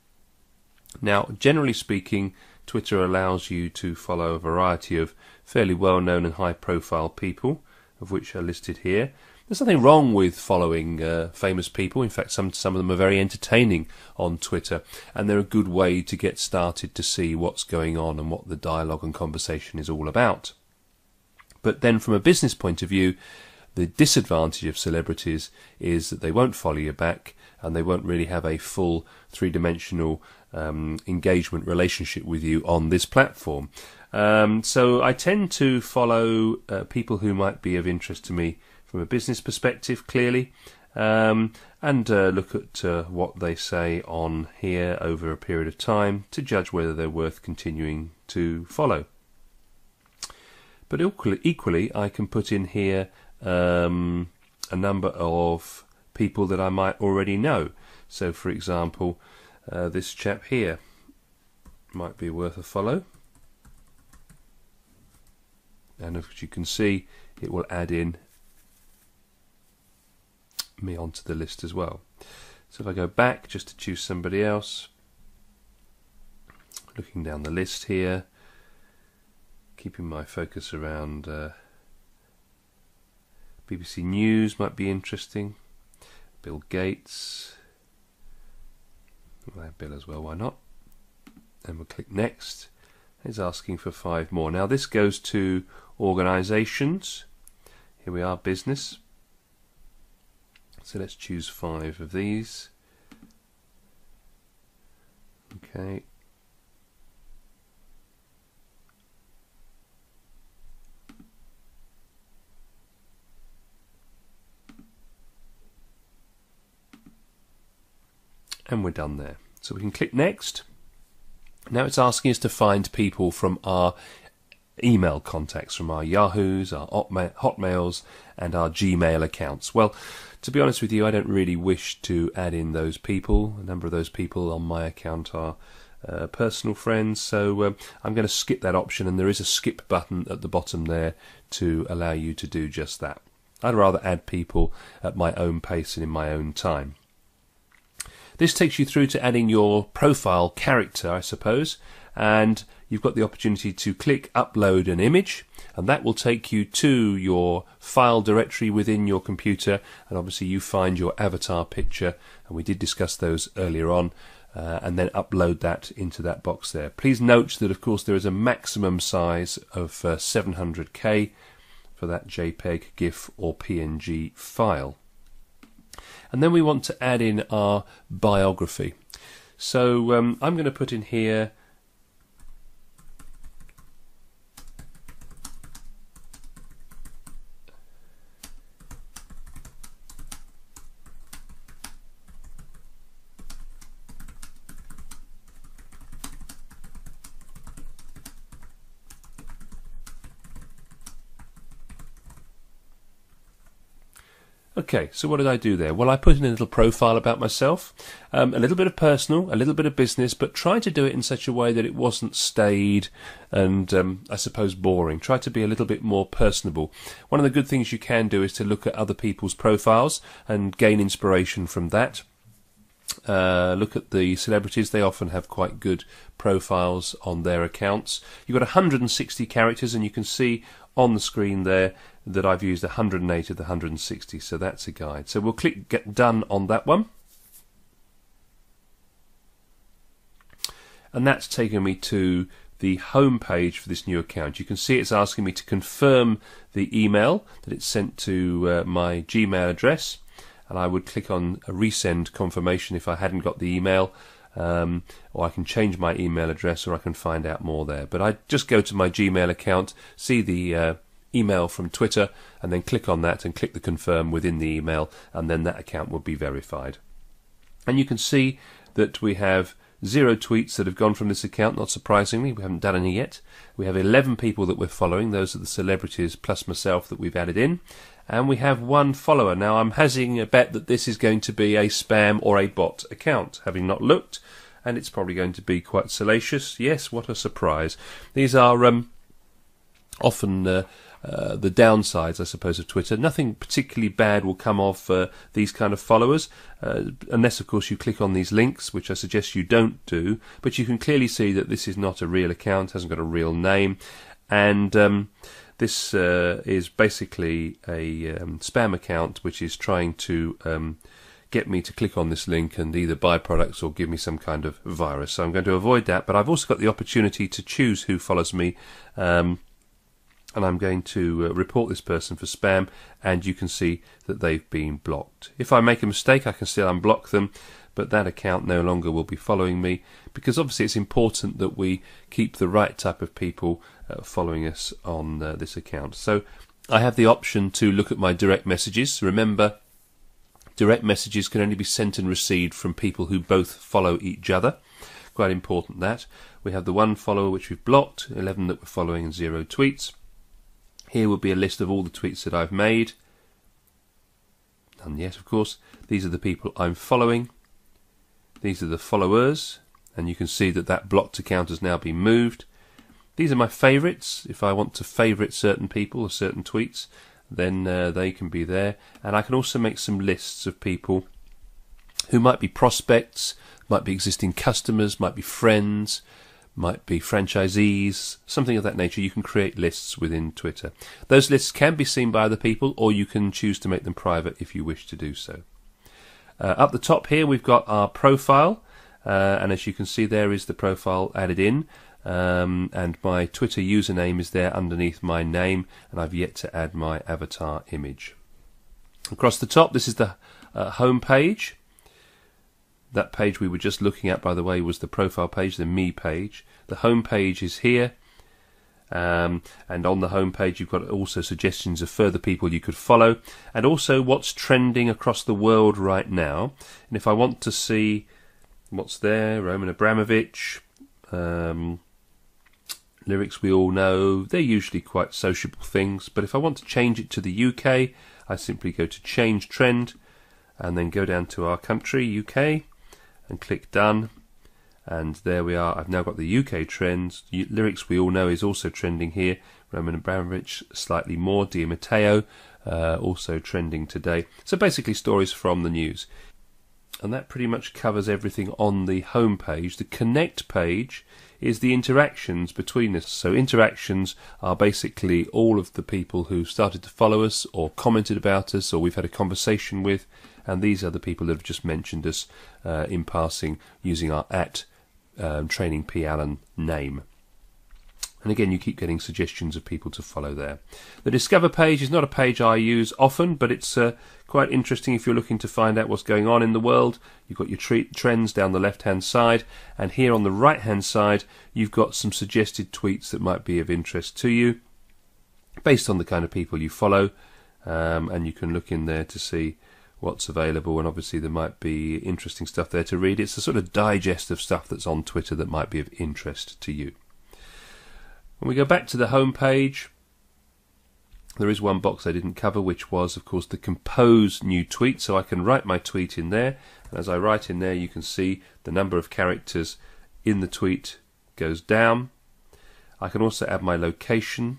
Now, generally speaking, Twitter allows you to follow a variety of fairly well-known and high-profile people, of which are listed here. There's nothing wrong with following famous people. In fact, some of them are very entertaining on Twitter, and they're a good way to get started to see what's going on and what the dialogue and conversation is all about. But then from a business point of view, the disadvantage of celebrities is that they won't follow you back, and they won't really have a full three-dimensional engagement relationship with you on this platform. So I tend to follow people who might be of interest to me from a business perspective, clearly, and look at what they say on here over a period of time to judge whether they're worth continuing to follow. But equally, I can put in here a number of people that I might already know. So, for example, this chap here might be worth a follow. And as you can see, it will add in me onto the list as well. So if I go back just to choose somebody else, looking down the list here, keeping my focus around BBC News might be interesting. Bill Gates. We'll add Bill as well, why not? And we'll click next. It's asking for 5 more. Now this goes to organisations. Here we are, business. So let's choose 5 of these. Okay. And we're done there. So we can click next. Now it's asking us to find people from our email contacts, from our Yahoos, our Hotmails and our Gmail accounts. Well, to be honest with you, I don't really wish to add in those people. A number of those people on my account are personal friends, so I'm going to skip that option, and there is a skip button at the bottom there to allow you to do just that. I'd rather add people at my own pace and in my own time. This takes you through to adding your profile character, I suppose, and you've got the opportunity to click upload an image, and that will take you to your file directory within your computer, and obviously you find your avatar picture, and we did discuss those earlier on, and then upload that into that box there. Please note that of course there is a maximum size of 700k for that JPEG, GIF or PNG file. And then we want to add in our biography. So I'm going to put in here Okay, so what did I do there? Well, I put in a little profile about myself, a little bit of personal, a little bit of business, but try to do it in such a way that it wasn't staid and, I suppose, boring. Try to be a little bit more personable. One of the good things you can do is to look at other people's profiles and gain inspiration from that. Look at the celebrities. They often have quite good profiles on their accounts. You've got 160 characters, and you can see on the screen there that I've used 108 of the 160, so that's a guide. So we'll click Get Done on that one. And that's taken me to the home page for this new account. You can see it's asking me to confirm the email that it's sent to my Gmail address, and I would click on a resend confirmation if I hadn't got the email, or I can change my email address, or I can find out more there. But I just go to my Gmail account, see the email from Twitter, and then click on that and click the confirm within the email, and then that account will be verified. And you can see that we have 0 tweets that have gone from this account. Not surprisingly, we haven't done any yet. We have 11 people that we're following. Those are the celebrities plus myself that we've added in. And we have 1 follower. Now I'm hazarding a bet that this is going to be a spam or a bot account, having not looked, and it's probably going to be quite salacious. Yes, what a surprise. These are often the downsides, I suppose, of Twitter. Nothing particularly bad will come off these kind of followers, unless, of course, you click on these links, which I suggest you don't do. But you can clearly see that this is not a real account, hasn't got a real name, and this is basically a spam account which is trying to get me to click on this link and either buy products or give me some kind of virus. So I'm going to avoid that, but I've also got the opportunity to choose who follows me, and I'm going to report this person for spam, and you can see that they've been blocked. If I make a mistake, I can still unblock them, but that account no longer will be following me, because obviously it's important that we keep the right type of people following us on this account. So I have the option to look at my direct messages. Remember, direct messages can only be sent and received from people who both follow each other. Quite important that. We have the 1 follower which we've blocked, 11 that we're following, and 0 tweets. Here will be a list of all the tweets that I've made. None yet, of course. These are the people I'm following. These are the followers, and you can see that that blocked account has now been moved. These are my favourites. If I want to favourite certain people or certain tweets, then they can be there. And I can also make some lists of people who might be prospects, might be existing customers, might be friends, might be franchisees, something of that nature. You can create lists within Twitter. Those lists can be seen by other people, or you can choose to make them private if you wish to do so. Up the top here we've got our profile, and as you can see there is the profile added in, and my Twitter username is there underneath my name, and I've yet to add my avatar image. Across the top, this is the home page. That page we were just looking at, by the way, was the profile page, the me page. The home page is here, and on the home page you've got also suggestions of further people you could follow, and also what's trending across the world right now. And if I want to see what's there, Roman Abramovich, lyrics we all know, they're usually quite sociable things, but if I want to change it to the UK, I simply go to Change Trend, and then go down to our country, UK, and click Done, and there we are. I've now got the UK trends. Lyrics we all know is also trending here. Roman Abramovich, slightly more. Di Matteo, also trending today. So basically stories from the news. And that pretty much covers everything on the home page. The Connect page is the interactions between us. So interactions are basically all of the people who started to follow us or commented about us or we've had a conversation with, and these are the people that have just mentioned us in passing using our @TrainingPAllen name. And again, you keep getting suggestions of people to follow there. The Discover page is not a page I use often, but it's quite interesting if you're looking to find out what's going on in the world. You've got your trends down the left-hand side, and here on the right-hand side, you've got some suggested tweets that might be of interest to you, based on the kind of people you follow, and you can look in there to see what's available, and obviously there might be interesting stuff there to read. It's a sort of digest of stuff that's on Twitter that might be of interest to you. When we go back to the home page, there is one box I didn't cover, which was, of course, the compose new tweet. So I can write my tweet in there, and as I write in there, you can see the number of characters in the tweet goes down. I can also add my location,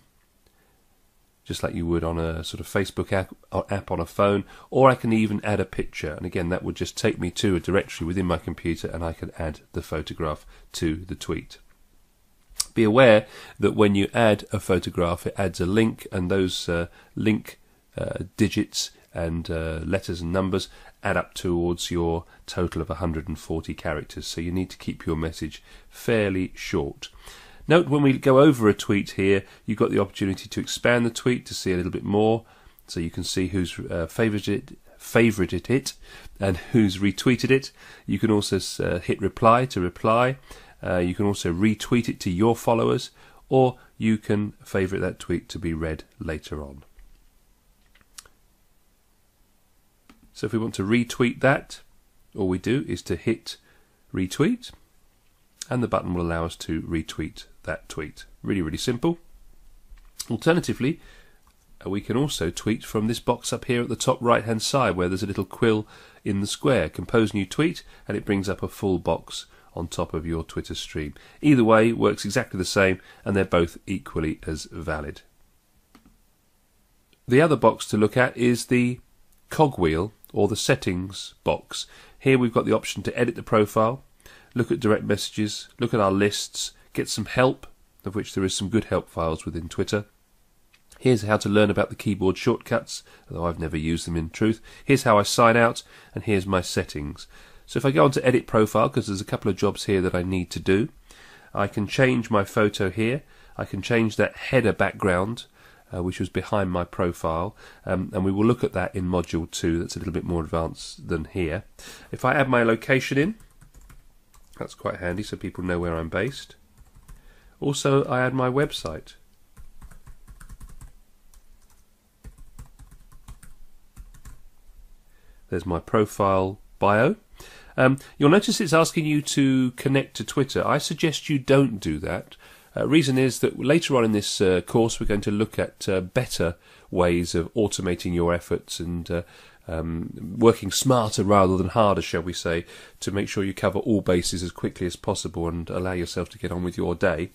just like you would on a sort of Facebook app on a phone, or I can even add a picture, and again that would just take me to a directory within my computer, and I can add the photograph to the tweet. Be aware that when you add a photograph, it adds a link, and those link digits and letters and numbers add up towards your total of 140 characters, so you need to keep your message fairly short. Note when we go over a tweet here, you've got the opportunity to expand the tweet to see a little bit more, so you can see who's favorited it and who's retweeted it. You can also hit reply to reply. You can also retweet it to your followers, or you can favorite that tweet to be read later on. So if we want to retweet that, all we do is to hit retweet, and the button will allow us to retweet that tweet. Really, really simple. Alternatively, we can also tweet from this box up here at the top right hand side, where there's a little quill in the square, compose new tweet, and it brings up a full box on top of your Twitter stream. Either way works exactly the same, and they're both equally as valid. The other box to look at is the cogwheel, or the settings box. Here we've got the option to edit the profile, look at direct messages, look at our lists, get some help, of which there is some good help files within Twitter. Here's how to learn about the keyboard shortcuts, although I've never used them in truth. Here's how I sign out, and here's my settings. So if I go on to edit profile, because there's a couple of jobs here that I need to do, I can change my photo here. I can change that header background, which was behind my profile, and we will look at that in module 2. That's a little bit more advanced than here. If I add my location in, that's quite handy so people know where I'm based. Also, I add my website. There's my profile bio. You'll notice it's asking you to connect to Twitter. I suggest you don't do that. Reason is that later on in this course we're going to look at better ways of automating your efforts and working smarter rather than harder, shall we say, to make sure you cover all bases as quickly as possible and allow yourself to get on with your day.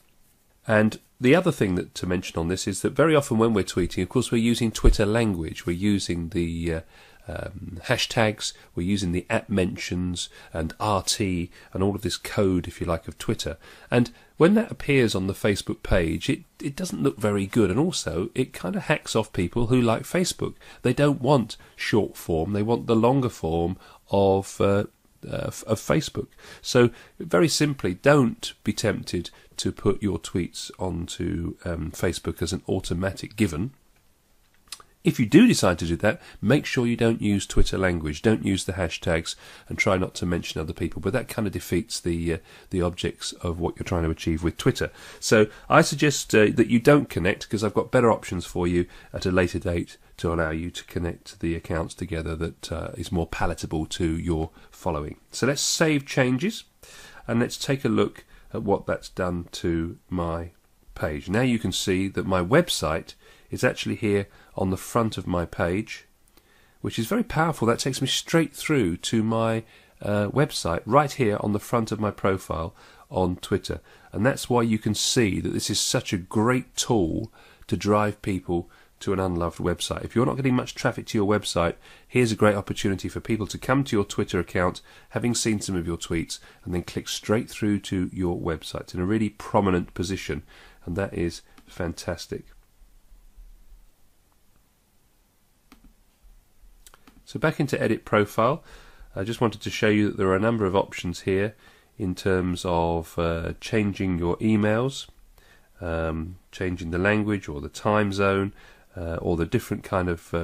And the other thing that to mention on this is that very often when we're tweeting, of course, we're using Twitter language. We're using the hashtags, we're using the @ mentions and RT and all of this code, if you like, of Twitter. And when that appears on the Facebook page, it doesn't look very good, and also it kind of hacks off people who like Facebook. They don't want short form, they want the longer form of Facebook. So very simply, don't be tempted to put your tweets onto Facebook as an automatic given. If you do decide to do that, make sure you don't use Twitter language, don't use the hashtags, and try not to mention other people. But that kind of defeats the objects of what you're trying to achieve with Twitter. So I suggest that you don't connect, because I've got better options for you at a later date to allow you to connect the accounts together that is more palatable to your following. So let's save changes, and let's take a look at what that's done to my page. Now you can see that my website is actually here on the front of my page, which is very powerful. That takes me straight through to my website right here on the front of my profile on Twitter, and that's why you can see that this is such a great tool to drive people to an unloved website. If you're not getting much traffic to your website, here's a great opportunity for people to come to your Twitter account, having seen some of your tweets, and then click straight through to your website in a really prominent position, and that is fantastic. So back into Edit Profile, I just wanted to show you that there are a number of options here in terms of changing your emails, changing the language or the time zone, or the different kind of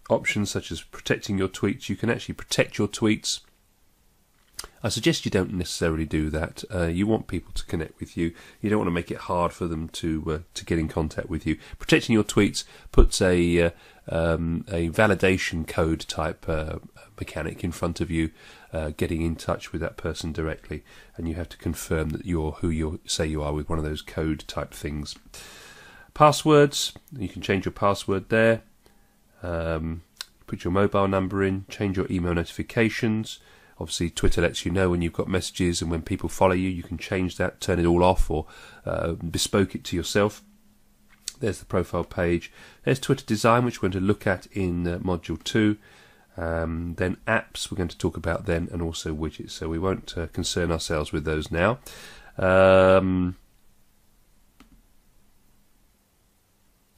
options such as protecting your tweets. You can actually protect your tweets. I suggest you don't necessarily do that. You want people to connect with you. You don't want to make it hard for them to get in contact with you. Protecting your tweets puts a validation code type mechanic in front of you, getting in touch with that person directly, and you have to confirm that you're who you say you are with one of those code type things. Passwords, you can change your password there. Put your mobile number in, change your email notifications. Obviously, Twitter lets you know when you've got messages and when people follow you. You can change that, turn it all off, or bespoke it to yourself. There's the profile page. There's Twitter design, which we're going to look at in Module 2. Then apps, we're going to talk about then, and also widgets. So we won't concern ourselves with those now.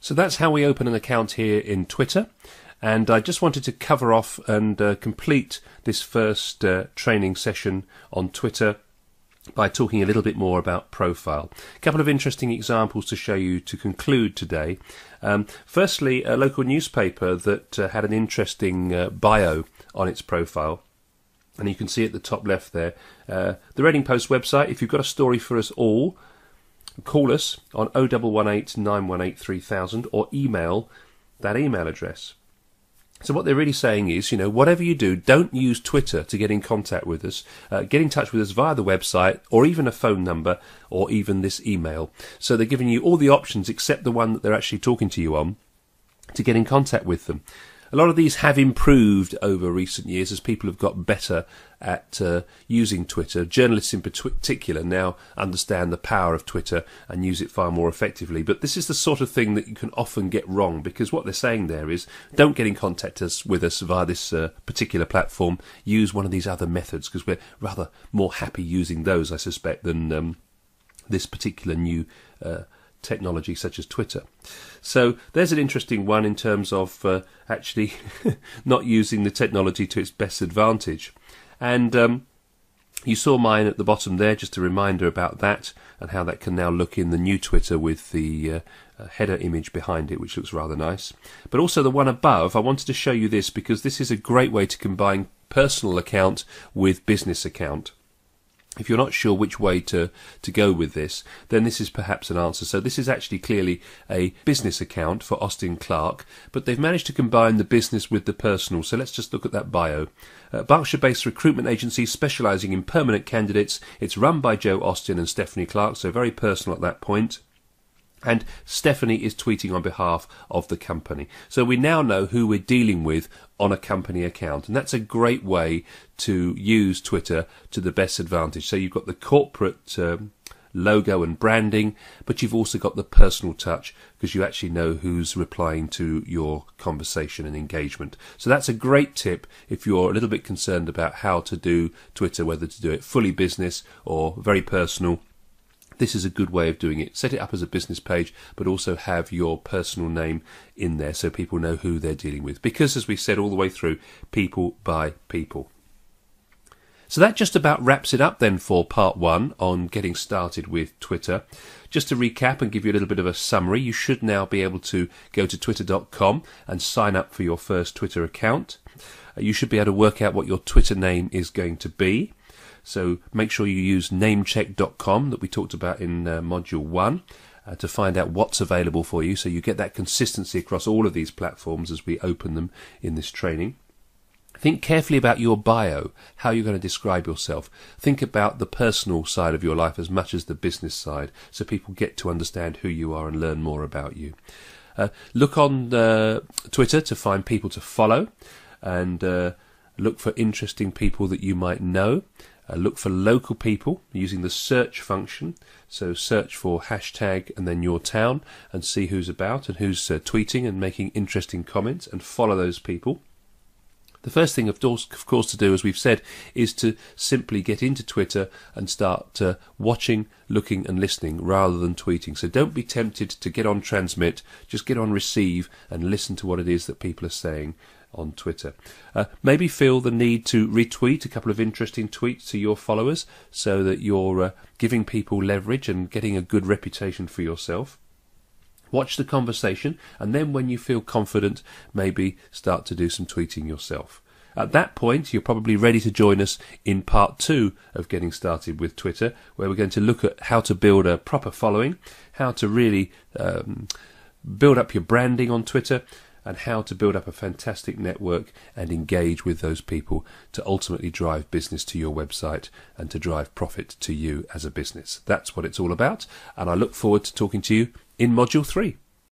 So that's how we open an account here in Twitter. And I just wanted to cover off and complete this first training session on Twitter by talking a little bit more about profile. A couple of interesting examples to show you to conclude today. Firstly, a local newspaper that had an interesting bio on its profile. And you can see at the top left there, the Reading Post website. If you've got a story for us all, call us on 0118 918 3000 or email that email address. So what they're really saying is, whatever you do, don't use Twitter to get in contact with us. Get in touch with us via the website, or even a phone number, or even this email. So they're giving you all the options except the one that they're actually talking to you on to get in contact with them. A lot of these have improved over recent years as people have got better at using Twitter. Journalists in particular now understand the power of Twitter and use it far more effectively. But this is the sort of thing that you can often get wrong, because what they're saying there is don't get in contact with us via this particular platform. Use one of these other methods, because we're rather more happy using those, I suspect, than this particular new technology such as Twitter. So there's an interesting one in terms of actually not using the technology to its best advantage. And you saw mine at the bottom there, just a reminder about that and how that can now look in the new Twitter with the header image behind it, which looks rather nice. But also the one above, I wanted to show you this because this is a great way to combine personal account with business account. If you're not sure which way to go with this, then this is perhaps an answer. So this is actually clearly a business account for Austin Clarke, but they've managed to combine the business with the personal. So let's just look at that bio. Berkshire-based recruitment agency specialising in permanent candidates. It's run by Joe Austin and Stephanie Clarke, so very personal at that point. And Stephanie is tweeting on behalf of the company. So we now know who we're dealing with on a company account. And that's a great way to use Twitter to the best advantage. So you've got the corporate logo and branding, but you've also got the personal touch because you actually know who's replying to your conversation and engagement. So that's a great tip if you're a little bit concerned about how to do Twitter, whether to do it fully business or very personal. This is a good way of doing it. Set it up as a business page, but also have your personal name in there so people know who they're dealing with. Because, as we said all the way through, people buy people. So that just about wraps it up then for part 1 on getting started with Twitter. Just to recap and give you a little bit of a summary, you should now be able to go to twitter.com and sign up for your first Twitter account. You should be able to work out what your Twitter name is going to be. So make sure you use namecheck.com that we talked about in Module 1 to find out what's available for you, so you get that consistency across all of these platforms as we open them in this training. Think carefully about your bio, how you're going to describe yourself. Think about the personal side of your life as much as the business side, so people get to understand who you are and learn more about you. Look on Twitter to find people to follow, and look for interesting people that you might know. Look for local people using the search function. So search for hashtag and then your town and see who's about and who's tweeting and making interesting comments, and follow those people. The first thing, of course, to do, as we've said, is to simply get into Twitter and start watching, looking and listening rather than tweeting. So don't be tempted to get on transmit, just get on receive and listen to what it is that people are saying on Twitter. Maybe feel the need to retweet a couple of interesting tweets to your followers so that you're giving people leverage and getting a good reputation for yourself. Watch the conversation, and then when you feel confident, maybe start to do some tweeting yourself. At that point, you're probably ready to join us in part 2 of Getting Started with Twitter, where we're going to look at how to build a proper following, how to really build up your branding on Twitter, and how to build up a fantastic network and engage with those people to ultimately drive business to your website and to drive profit to you as a business. That's what it's all about, and I look forward to talking to you in Module 3.